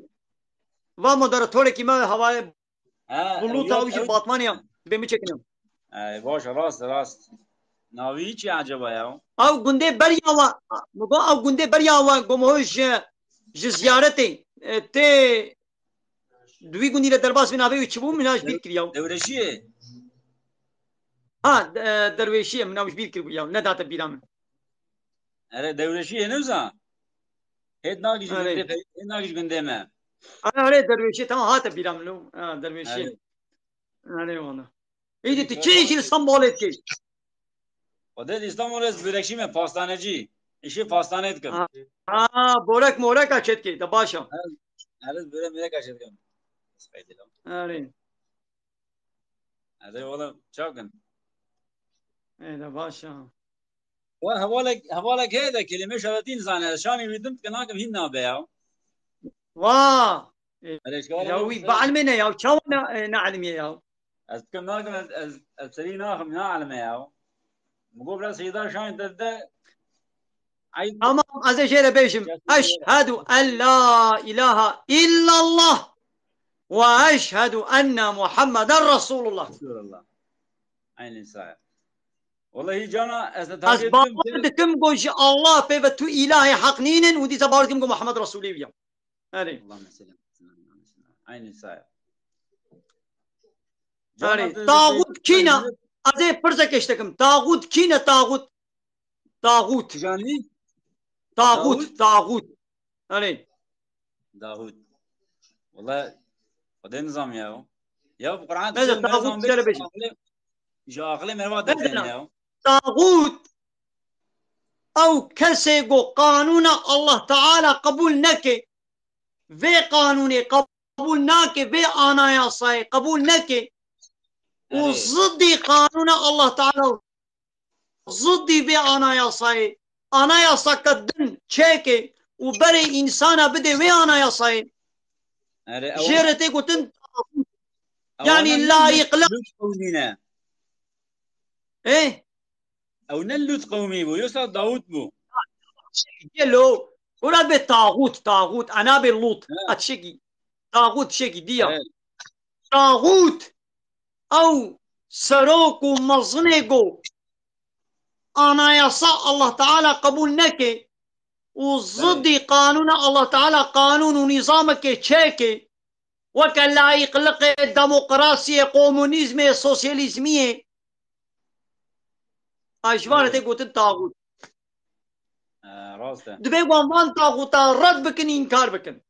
वा मोटर थोड़े की मैं हवाले बुलू ताऊजी बातमानिया दबे मी चेक करना باش راست ناوی چی عجبه یا او गुंडे बरिया वा मगो او गुंडे बरिया वा गमोश زيارتي تي دوي गुंडी له درباس بنا بي چبو مناش بير كرياو دورشيه درويشيه مناش بير كرياو ندات بيرام اره دورشيه نوزا هيد ناگيش گنده ما انا عليه درويشيه تمام هات بيرام لو درويشيه عليه والله ايدي تشيش الصنبولتي ودل İstanbul ez börekçi mi pastaneci işi pastane etkim بورك مورك اچت کی دباشا هرز بره میره کشید کم آره هذا والله شاكن ایده باشا هوالك هذا كلمة شرطين زانه شاني ويدمت كناكم هنا بياو واه ليش ياوي بعلمنا ياو شو نعلم ياو كم ناكم السري ناخم نعلم ياو مقابل سيدا شان تبدا تمام از شيء بيشم أشهد أن لا إله إلا الله وأشهد أن محمد رسول الله. رسول الله. عين صحيح. والله جانا أسبابكم قوش الله بيبتو إلهي حقنين ودي سباركم قو محمد رسول الله. هذه. اللهم سلم. عين صحيح. هذه. طاغوت كينا أزاي فرزك اشتكم طاغوت كينا طاغوت. جاني. طاغوت. هذه. داود. والله هذا نظام يا بقرآن هذا طاغوت سلبي. جاقلي مرات الدنيا. طاغوت أو كسيقو قانون الله تعالى قبول نكي في قانوني قبول ناكي في أنا يا صاي قبول نكي وضدي قانون الله تعالى ضدي في أنا يا صاي أنا يا سكدن تشيكي وبري إنسانا بدي في أنا يا صاي جيرتي قلت يعني لا يقلق ايه او نلوت قومي بو يوسف داوود بو يلو ولا بالطاغوت انا باللوط اتشقي طاغوت شقي ديا طاغوت او سروق ومزنقو انا يصع الله تعالى قبول نكي وضدي قانون الله تعالى قانون ونظامك تشيكي وكان لا يقلق الديمقراطية كومونيزم سوسياليزمية أشوار تقول الطاغوت راسته دبي وان طاغوت رد بكن إنكار بكن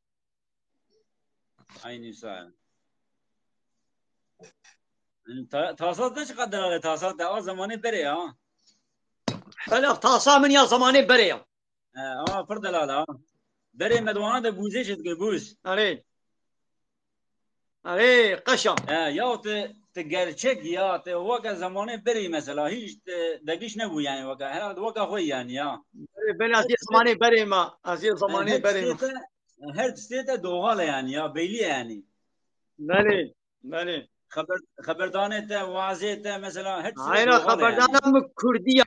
عيني ساعة تاسات نش قدر على تاسات ده زمانه بري بلا تاسا من يا زمانه بري فرد لا بري مدوانه ده بوزي شد بوز أري قشم يا تقرشك يا وقت زمانه بري مثلا هيش دقيش نبو يعني وقت هذا وقت خوي يعني يا بلا أزي زمانه بري ما أزي زمانه بري ما هر ستة دوغالة يعني يا بيلي يعني بله خبردانه واضحه مثلا هر عينا خبردانه بكردية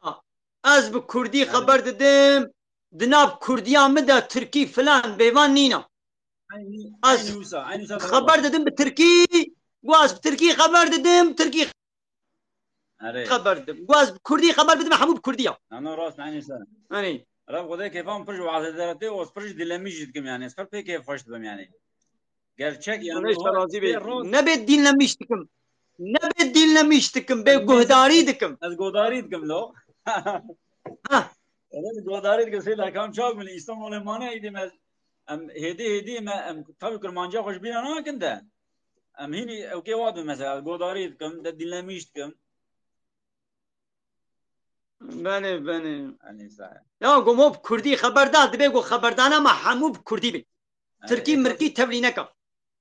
از بكردي خبر ددم دناب كردية مدى تركي فلان بيوان نينا از خبر ددم بتركي واز بتركي خبر ددم تركي خبر ددم واز بكردي خبر بدم حبوب كردية انا راس معني سنة اني رب خدای کیفام پرج واضح درته و پرج دلمیشید کم يعني اسفر پی کیف خوشت بم يعني gerçek yani نبي دين لميشتكم نبي دين لميشتكم بجهداري دكم از گوداری دکم لو انا گوداری دکم سیلا کام çok من İstanbul مانه ایدیم ام هدی ما tabii kurmanca hoş bir ana kinde ام هینی اوکی واد mesela گوداری دکم ده dinlemiştim بله يا قومو بكردي خبردار دبي قو خبردانا ما حمو بكردي بي تركي مركي تبلينكا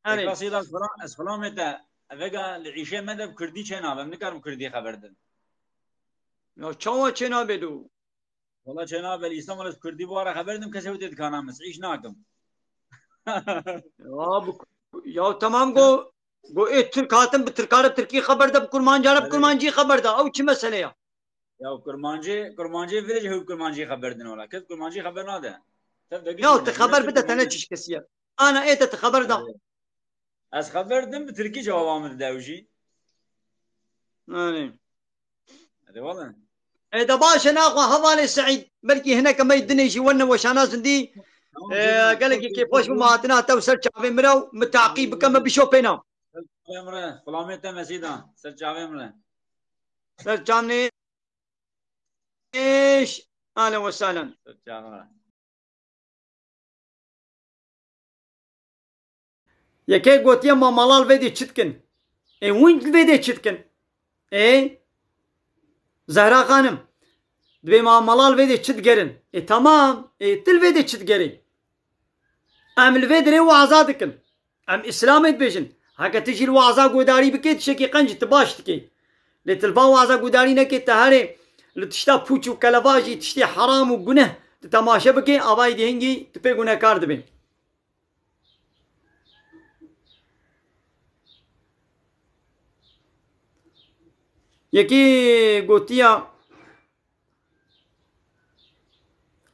أنا قصيدة أسفلام متى أبغى العيشة مدى بكردي شنا بمنكر بكردي خبردن يا شو شنا بدو والله شنا بالإسلام ولا بكردي بوارا خبردن كسبت كنا مسعيش ناكم يا تمام قو إيه تركاتم بتركار بتركي خبردا بكرمان جارب كرمانجي خبردا أو شو مسألة يا كرمانجي فيلج هو كرمانجي خبردن ولا كذا كرمانجي خبر ناده يا تخبر بدأ تناجش كسير أنا إيه تخبر ده از خبردم بتركي جوابام داوجي يعني هذا والله إذا باش ناخذ حوالي سعيد بلكي هنا كما يدني شي ون وشاناس دي قال لك كيف وش ماتنا توصل شعبي مرو متعقيب كما بيشوفينا امره فلامته مسيدا سر شعبي امره سر شامني ايش اهلا وسهلا سر شعبي یکی گویی ما مالال ویدی چتکن وینج ویدی چتکن زهرا خانم دوی ما مالال ویدی چت گرن tamam تل ویدی چت گری ام الویدی رو آزاد کن ام اسلام بیشن هكا تجي الوعظة قداري بكيت شكي قنج تباشتكي لتلفا وعظة قداري نكي تهاري لتشتا بوچو كلفاجي تشتي حرام وقنه تتماشى بكي أباي دي هنجي تبي قنه كارد بين يكي قوتيا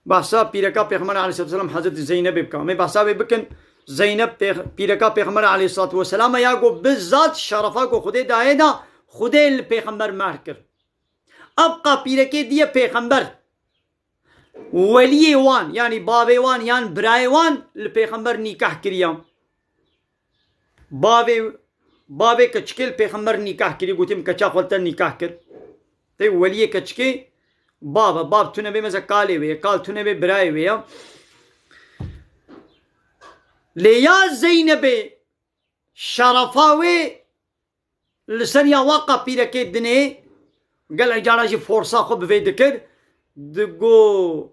بحثا پیرکا پیغمبر علیه الصلوة والسلام حضرت زینب بکا میں بحثا بکن زینب پیرکا پیغمبر علیه الصلوة والسلام یا گو بالذات شرفا کو خود دائے دا خود پیغمبر مہر کر ابقى پیرکے دیا پیغمبر ولی وان یعنی بابے وان یعنی برائے وان پیغمبر نکاح کریا بابے کچکل پیغمبر نکاح کری گوتیم کچا خلطا نکاح کر تے ولی کچکے باب تونه به مثلا کالی وی کال تونه به برای وی لیا زینب شرفاوی لسنیا واقع پیرکه دنه قال اجارة جي فرصة خب في ذكر دقو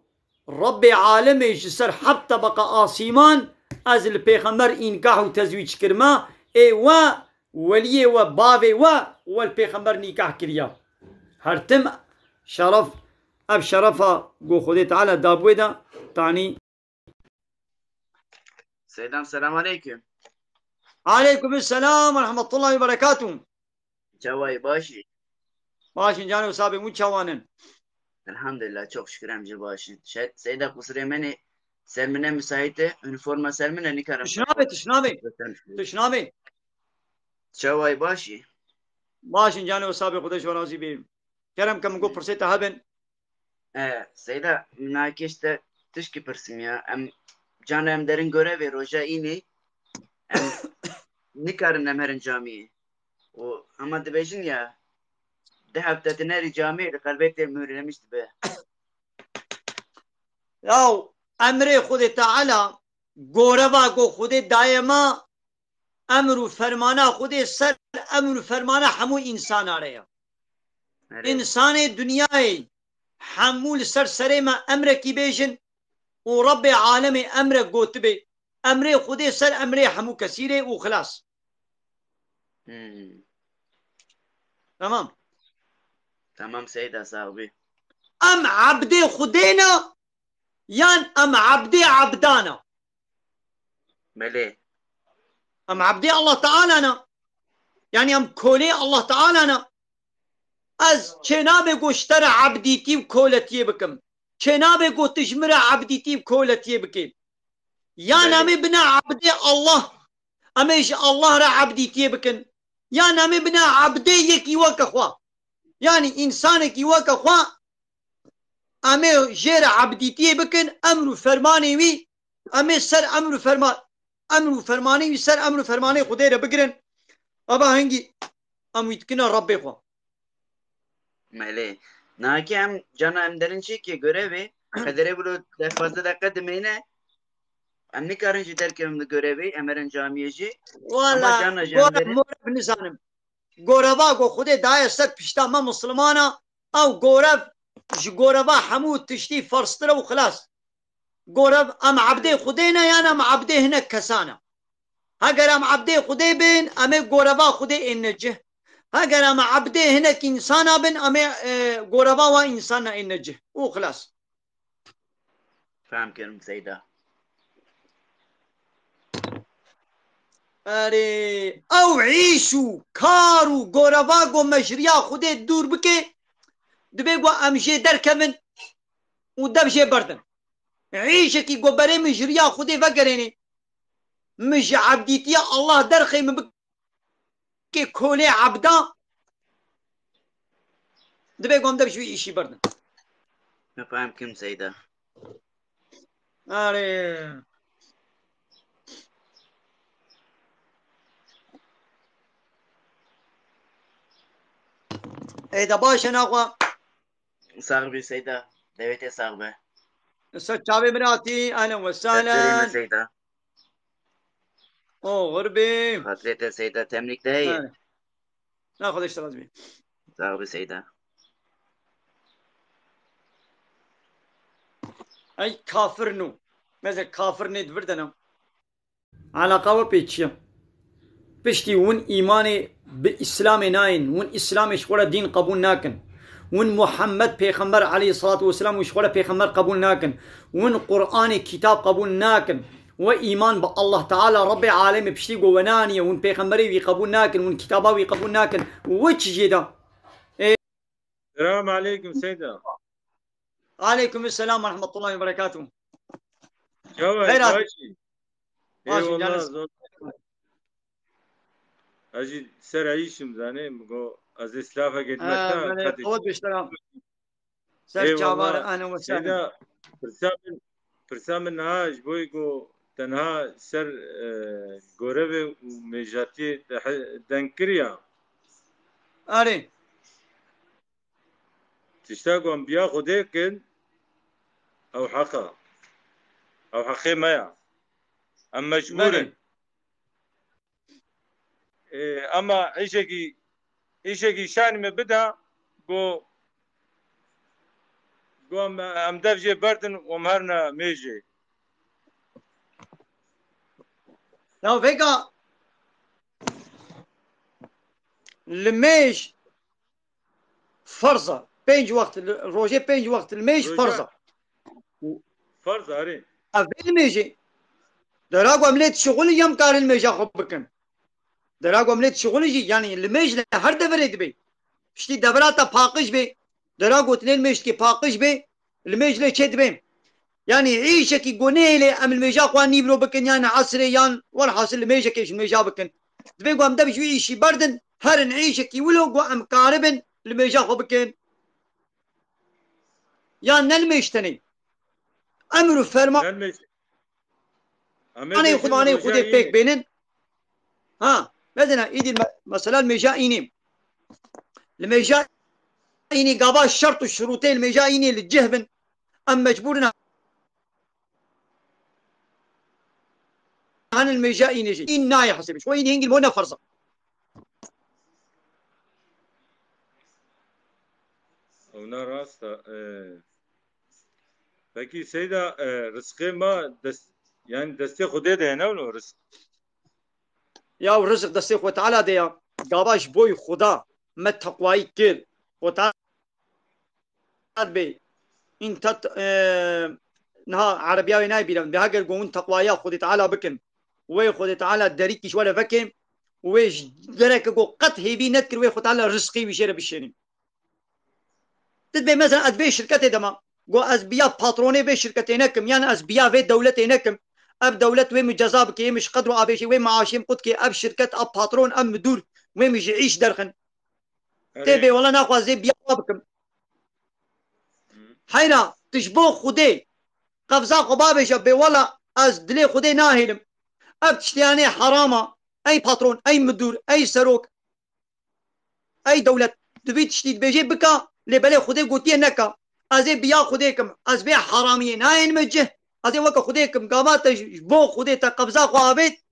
رب عالمي جسر حتى بقى آسيمان از البيغمبر إنكاح وتزويج كرما اي ولي وبابي والبيغمبر نكاح كريا هرتم شرف اب شرفا قو خدي تعالى دابويدا تعني سيدنا السلام عليكم. عليكم السلام ورحمة الله وبركاته. Çavay başı. Başın canı usabi mu çavanın. Elhamdülillah çok şükür emci başın. Seyda kusuremeni sermine müsaite üniforma sermine nikarım. Tüşnabi. Çavay başı. Başın canı usabi kudaş ve razı beyim. Kerem kam go pırseta haben. Seyda münakaşta tışki pırsim ya. Canı em derin görevi roja ini. Nikarın emherin camiye. O ama dibejin ya. De hafta teneri camiye de kalbekte mühürlemişti be. Ya emri Khudi Teala goreva go Khudi daima emru fermana Khudi ser emru fermana hamu insan araya. İnsanı dünyayı hamul ser serema emre ki bejin o Rabbi alemi emre gotbe emri Khudi ser emri hamu kesire o خلاص. Tamam. Tamam Seyda sahibi. Am abdi Khudina yan am abdi abdana. Mele. Am abdi Allah Teala'na. Yani am kole Allah Teala'na. Az çenabe goştara abditi koletiye bikim. Çenabe go tijmira abditi koletiye bikim. Yani am ibna abdi Allah. Ama iş Allah ra abditiye bikin. Yani am ibna abdi yeki vaka khwa. Yani insanı ki vaka khwa. Ama jera abditiye bikin. Emru fermani vi. Ama ser emru ferman. Emru fermani vi ser emru fermani khudere bikirin. Aba hangi amwitkina Rabbi khwa. Mele. Naki hem cana hem derinci ki görevi kadere bunu fazla dakika demeyine hem ne karıncı terkemde görevi emerin camiyeci ama cana jemleri morab nizanım gorava go khude daya ser pişta ma Müslümana av gorav gorava hamut tişti farstıra ve khalas gorav am abde khudena yani am abde hnek kasana hagar am abde khude bin ame gorava khude innecih اگر اما عبده هناك انسان بن اما غربا و انسان انجه او خلاص فهم كلام سيدا اري او عيشو كارو غربا غو مجريا خود دور بكي دبيغو امشي دركمن ودبشي بردن عيشكي غو بري مجريا خود فقريني مش عبديتيا الله درخي من که کوله عبدا دبی گمده بشوی ایشی بردن نفهم کم سیدا آره ایدا باشه نقوه صاحبی سیدا دویت صاحبه سچاوی براتی اهلا وسهلا سیدا او غربي خاطرته سيدة تملك ده ناخذ اشتراك بيه صاحب سيدة اي كافر نو مثل كافر ند بردنا على قوة بيتشيا بشتي ون إيماني بإسلام ناين ون إسلام إشورة دين قبول ناكن ون محمد پیغمبر عليه الصلاة والسلام وإشورة پیغمبر قبول ناكن ون قرآن كتاب قبول ناكن وإيمان بالله تعالى رب العالمين بشتي ونانية ون پیغمبري وي قبول ناكن ون كتابا وي قبول ناكن وش جدا السلام عليكم سيدة. عليكم السلام ورحمة الله وبركاته. جواد خيرات. ماشي. اي ماشي والله جالس. زود اجي سر عيشم زاني مقو از اسلافه قدمتها بله قود بشترام اي سر جابار والله أنا وسهلا. سيدة فرسام النهاج بويقو تنها سر قربي وميجاتي دنكريا أري تشتاقوا انبياء خديكن او حقا او حقي مايا اما مجبورن اما ايشكي شان ما بدها قو ام دفجي بردن ومهرنا ميجي لو فيكا الميج فرصة بينج وقت روجي بينج وقت الميج فرصة فرصة اري أفيل الميجي دراغو عملية شغل يم كار الميج أخو بكن دراغو عملية شغل يجي يعني الميج هر دفريد بي شتي دفراتا باقش بي دراغو تنين ميج كي باقش بي الميج لي تشد بي يعني عيشة كي قونيلي أم الميجا قواني بلو بكن يعني عصري يعني والحاصل الميجا كيش الميجا بكن دبي قوام دبي شوي شي بردن هرن عيشة كي ولو قوام كاربن الميجا خو بكن يعني نلميشتني أمر فرما أنا يخذ أنا يخذ بيك بينن ها مثلا إيدي مثلا الميجا إني الميجا إني قابا الشرط والشروطين الميجا إني للجهبن أم مجبورنا عن الميجائي نجي إن ناي حسب شوي هنجي المونا فرصة ونا راستا بكي سيدة رزقي ما يعني دستي خدي ده هنا ولا رزق يا ورزق دستي خو تعالى ده قاباش بوي خدا ما تقواي كل وتعالى بي انت نها عربياوي ناي بيلم بهاجر قوم تقوايا خدي تعالى بكم وي خدي تعالى دريكي شوالة فكم ويش درك قو قط هيبي نذكر وي خدي تعالى رزقي ويشير بالشيني تدبي مثلا أدبي شركتي دما قو أزبيا باتروني بي شركتينكم يعني أزبيا في دولتينكم أب دولة وين مجازاب كي مش قدروا أبيشي وين معاشيم قد كي أب شركة أب باترون أم مدور وين مش يعيش درخن تبي والله ناخذ زي بيا بكم حينا تشبو خدي قفزا قبابش أبي والله أز دلي خدي ناهلم أب تشتياني حرامة أي باترون أي مدور أي سروك أي دولة تبي تشتي بيجي بكا لبلي خدي قوتي نكا أزي بيا خديكم أز بيا حراميين هاي مجه أزي وكا خديكم قامات بو خدي تقفزا قوابيت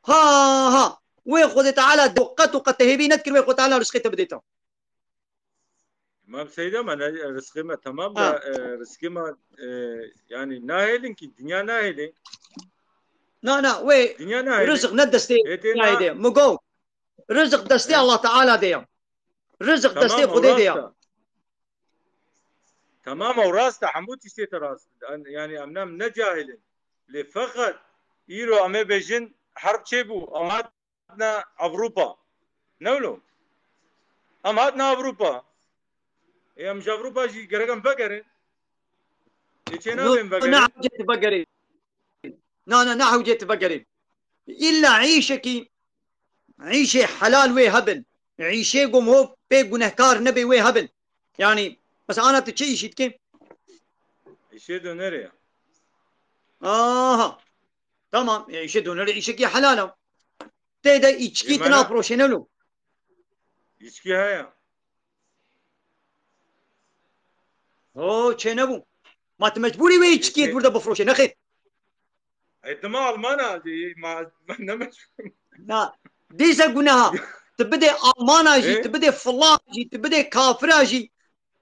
ها وي خدي تعالى دقت وقتهبي نذكر وي خدي تعالى رزقي تبديته تمام سيدة ما رزقي ما تمام رزقي ما يعني ناهلين كي دنيا ناهلين نا وي رزق ندستي ناهدي مقو رزق دستي الله تعالى ديم رزق دستي خدي ديم تمام وراسته حمود تشتي راس يعني امنام نجاهلين لفقط يرو امي بيجن حرب تشيبو اماتنا اوروبا نولو اماتنا اوروبا يا مش اوروبا جي غرقم بقري يتشينا بين بقري نعم جيت بقري نعم جيت بقري الا عيشكي عيشه حلال وي هبل عيشه قوم هو بي گنهكار نبي وي هبل يعني بس انا تشي شيت كيف عيشه دونريا تمام عيشه دونريا عيشكي حلاله تيدا içki تنا بروشينلو içki هيا چه نبو ما تمجبوري وي içkiyi burada بفروشه نخير ايتما المانا دي ما نمش لا ديسا قناها تبدي ألمانا جي تبدي فلان جي تبدي كافرا جي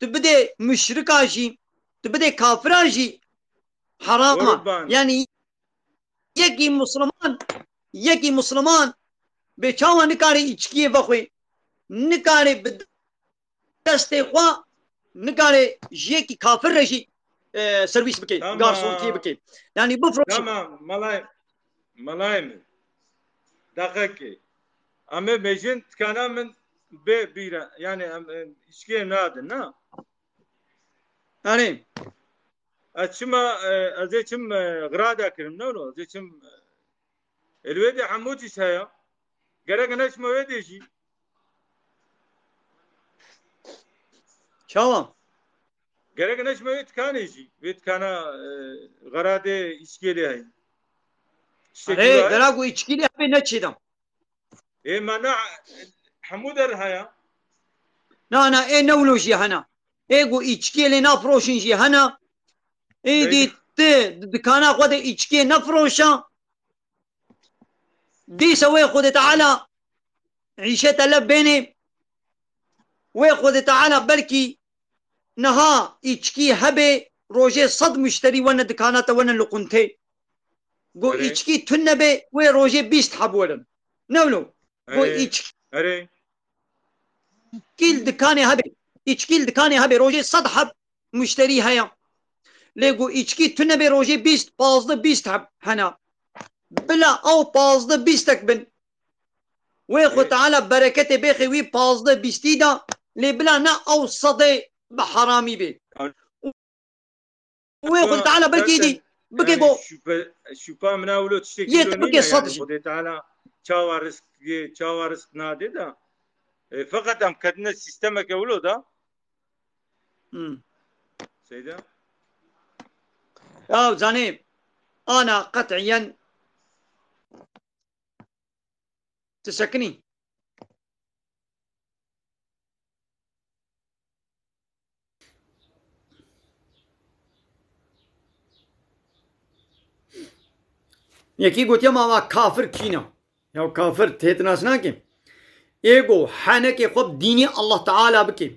تبدي مشركا جي تبدي كافرا جي حرام يعني yekî Müslüman bêçawa nikare içkiyê vexwe nikare bi destê xwe nikare ji yekî kafir re jî servis bike garsonkiye bike yani bifroşe. Tamam malayım. Dakika. Ama bejin tkana min be bira yani içkiye nadin na. Yani açma azıcım grada kirim ne olur azıcım elvedi hamuti saya gerek ne açma ödeşi. Çavam. gerek ne açma tkanici ve tkana grade içkili hay. Hey deragu içkili abi ne çiğdem. mana hamuder haya. Na nevlo jî hena. Ego içkiyê nafroşin jî hena. Dî te dikana xwe de içkiyê nefroşa. Dîsa wê Xwedê Teala îşe te leb bênê. Wê Xwedê Teala belkî niha içkî hebe rojê sed müşterî wene dikana te wene li quntê. Go içkî tune nebe wê rojê bîst heb werin. Nevlo. Go içkî dikanê hebe. İçkî dikanê hebe rojê sed heb müşterî heya. Lê got içkî tune nebe rojê bîst pazda bîst heb hena. Bila ew pazda bîstek bin. Wê Xwe Teala bereketê bêxê wî pazda bîstî da lê bila ne ew sedê bi heramî bê. Wê Xwe Teala belkî dî bike go şüpha mnavlo tiştekî yê bike sed jî. Xwedê Teala çawa risk nade da. Fakat em kedine sistemeke wilo da. Seyda. Ya zanî ana qet'iyen تسكني یکی گوتی ما کافر کینا یا کافر تهتناس ناکیم ایگو حنک خوب دینی الله تعالی بکیم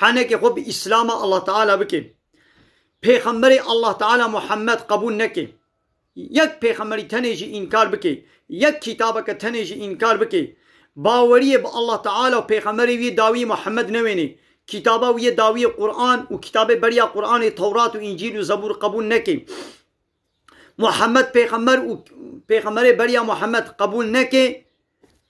حنک خوب اسلام الله تعالی بکیم پیغمبر الله تعالی محمد قبول نکیم یک پیغمبری تنیجی انکار بکی یک کتاب که تنیجی انکار بکی باوری به الله تعالی و پیغمبری وی داوی محمد نوینی کتابا وی داوی قرآن و کتاب بریا قرآن تورات و انجیل و زبور قبول نکی محمد پیغمبر و پیغمبر بریا محمد قبول نکی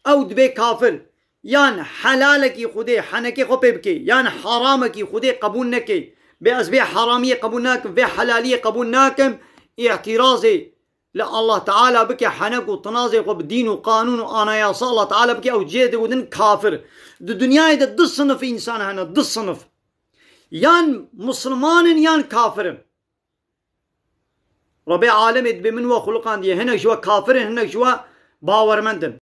او دبی کافر یان حلال کی خودی حنکی خو بکی یان حرام کی خودی قبول نکی به از به حرامی قبول نکم به حلالی قبول نکم اعتراضی لا الله تعالى بك حنك وتنازع بدين وقانون وانا يا الله تعالى بك او جيد ودن كافر الدنيا ده ضد صنف انسان هنا ضد صنف يان مسلمان يان كافر ربي عالم بمن وخلقان دي هنا جوا كافر هنا جوا باورمندن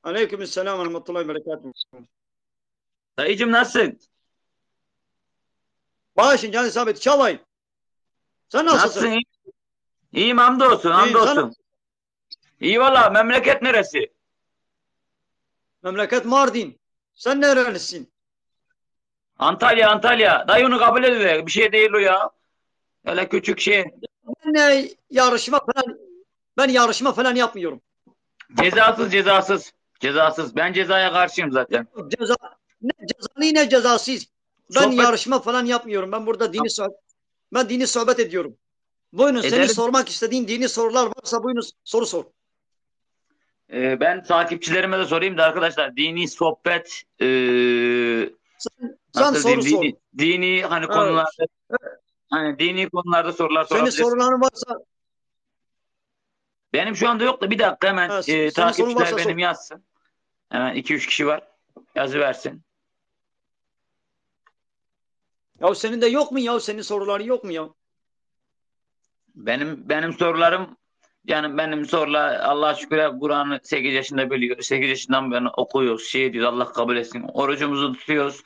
عليكم السلام ورحمة الله وبركاته. Dayıcım nasılsın? Başın canı sabit çalayın. Sen nasılsın? İyiyim hamdolsun hamdolsun. İyi valla memleket neresi? Memleket Mardin. Sen nerelisin? Antalya. Dayı onu kabul ediyor. Bir şey değil o ya. Öyle küçük şey. Ben yarışma falan yapmıyorum. Cezasız. Ben cezaya karşıyım zaten. Ne cezasız. Ben yarışma falan yapmıyorum. Ben burada dini sohbet ediyorum. Buyurun seni sormak istediğin dini sorular varsa buyurun soru sor. Ben takipçilerime de sorayım da arkadaşlar dini sohbet sen soru sor. Dini hani konularda hani dini konularda sorular sorabilirsin. Senin soruların varsa benim şu anda yok da bir dakika hemen takipçiler benim yazsın. Hemen 2-3 kişi var. Yazıversin. Ya senin de yok mu ya? Senin soruların yok mu ya? Benim sorularım yani benim sorular Allah'a şükür Kur'an'ı 8 yaşında biliyor. 8 yaşından beri okuyoruz. Şey diyoruz Allah kabul etsin. Orucumuzu tutuyoruz.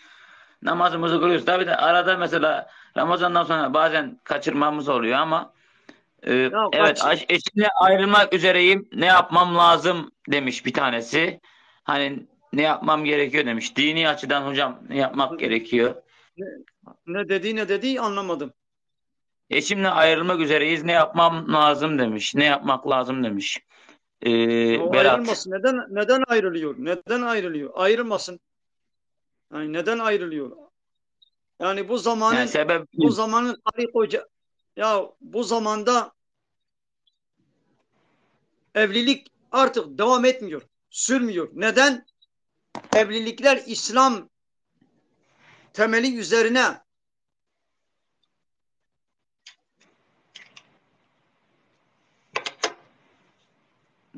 Namazımızı kılıyoruz. Tabii de arada mesela Ramazan'dan sonra bazen kaçırmamız oluyor ama evet eşimle ayrılmak üzereyim. Ne yapmam lazım demiş bir tanesi. Hani ne yapmam gerekiyor demiş. Dini açıdan hocam ne yapmak gerekiyor? Ne dediği anlamadım. Eşimle ayrılmak üzereyiz. Ne yapmam lazım demiş. Ne yapmak lazım demiş. O Berat. ayrılmasın. Neden ayrılıyor? Neden ayrılıyor? Ayrılmasın. Yani neden ayrılıyor? Yani bu zamanın Yani sebep bu zamanın karı koca, ya bu zamanda evlilik artık devam etmiyor. Sürmüyor. Neden? Evlilikler İslam temeli üzerine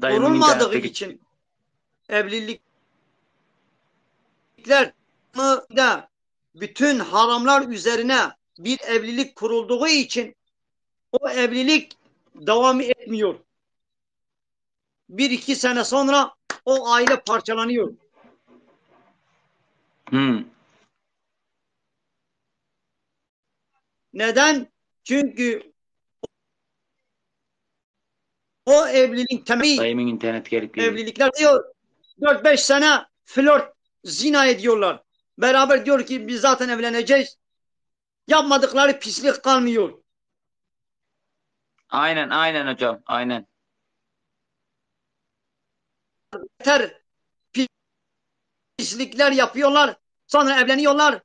dayımın kurulmadığı internette için evlilikler de bütün haramlar üzerine bir evlilik kurulduğu için o evlilik devam etmiyor. 1-2 sene sonra o aile parçalanıyor. Neden? Çünkü o evliliğin temeli, dayımın internet gelip evlilikler diyor 4-5 sene flört, zina ediyorlar. Beraber diyor ki biz zaten evleneceğiz. Yapmadıkları pislik kalmıyor. Aynen hocam. Aynen. Yeter pislikler yapıyorlar. Sonra evleniyorlar.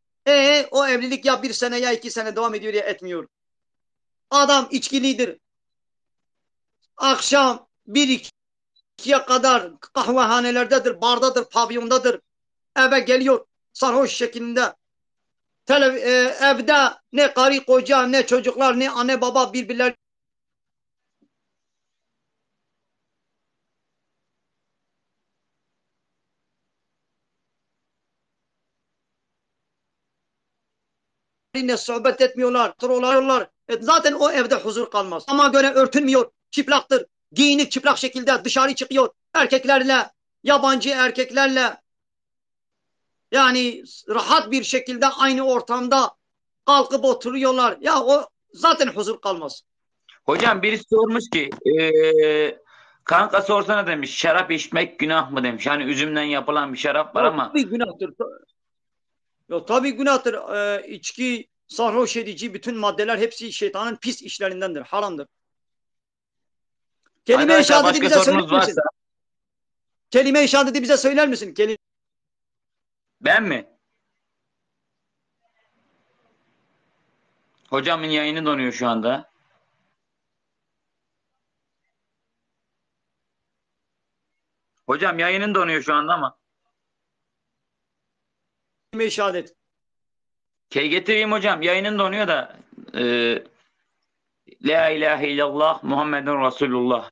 O evlilik ya 1 sene ya 2 sene devam ediyor ya etmiyor. Adam içkilidir. Akşam 1-2'ye kadar kahvehanelerdedir, bardadır, pavyondadır. Eve geliyor sarhoş şeklinde. Evde ne karı koca, ne çocuklar, ne anne baba birbirlerine sohbet etmiyorlar, trollüyorlar. Zaten o evde huzur kalmaz. Ama göre örtünmüyor, çıplaktır. Giyinik çıplak şekilde dışarı çıkıyor. Erkeklerle, yabancı erkeklerle yani rahat bir şekilde aynı ortamda kalkıp oturuyorlar. Ya o zaten huzur kalmaz. Hocam birisi sormuş ki kanka sorsana demiş, şarap içmek günah mı demiş. Hani üzümden yapılan bir şarap var ama. Tabii günahtır. Ya tabii günahtır. İçki, sarhoş edici bütün maddeler hepsi şeytanın pis işlerindendir. Haramdır. Kelime-i şehadeti bize söyler misin? Kelime-i şehadeti bize söyler misin? Ben mi? Hocamın yayını donuyor şu anda. Hocam yayının donuyor şu anda ama. Kelime-i şehadet. Getireyim hocam. Yayının donuyor da. La ilahe illallah Muhammedun Resulullah.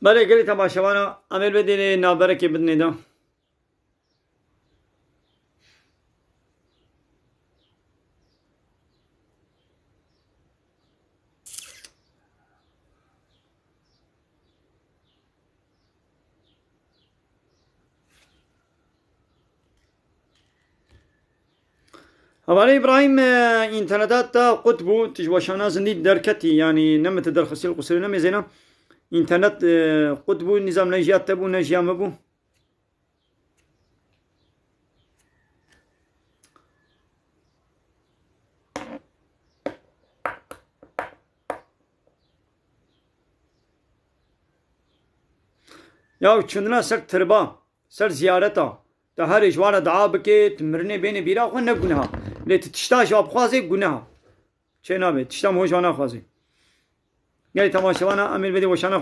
Bare geli tamaşavana amel bedeni nabere ki bidnida. هوالي إبراهيم إنترنتات تا قطبو تجواشانا زندي دركتي يعني نمت درخسي القصير نمي زينا إنترنت قطبو نظام نجيات تبو نجيا مبو يا چندنا سر تربا سر زيارتا تا هر اجوار دعا بكي تمرني بين بيرا خو نگونها لت تشتا جواب خوازي گونها چه نابه تشتا موجوانا خوازي گلی تماشاوانا امیر بدی وشانا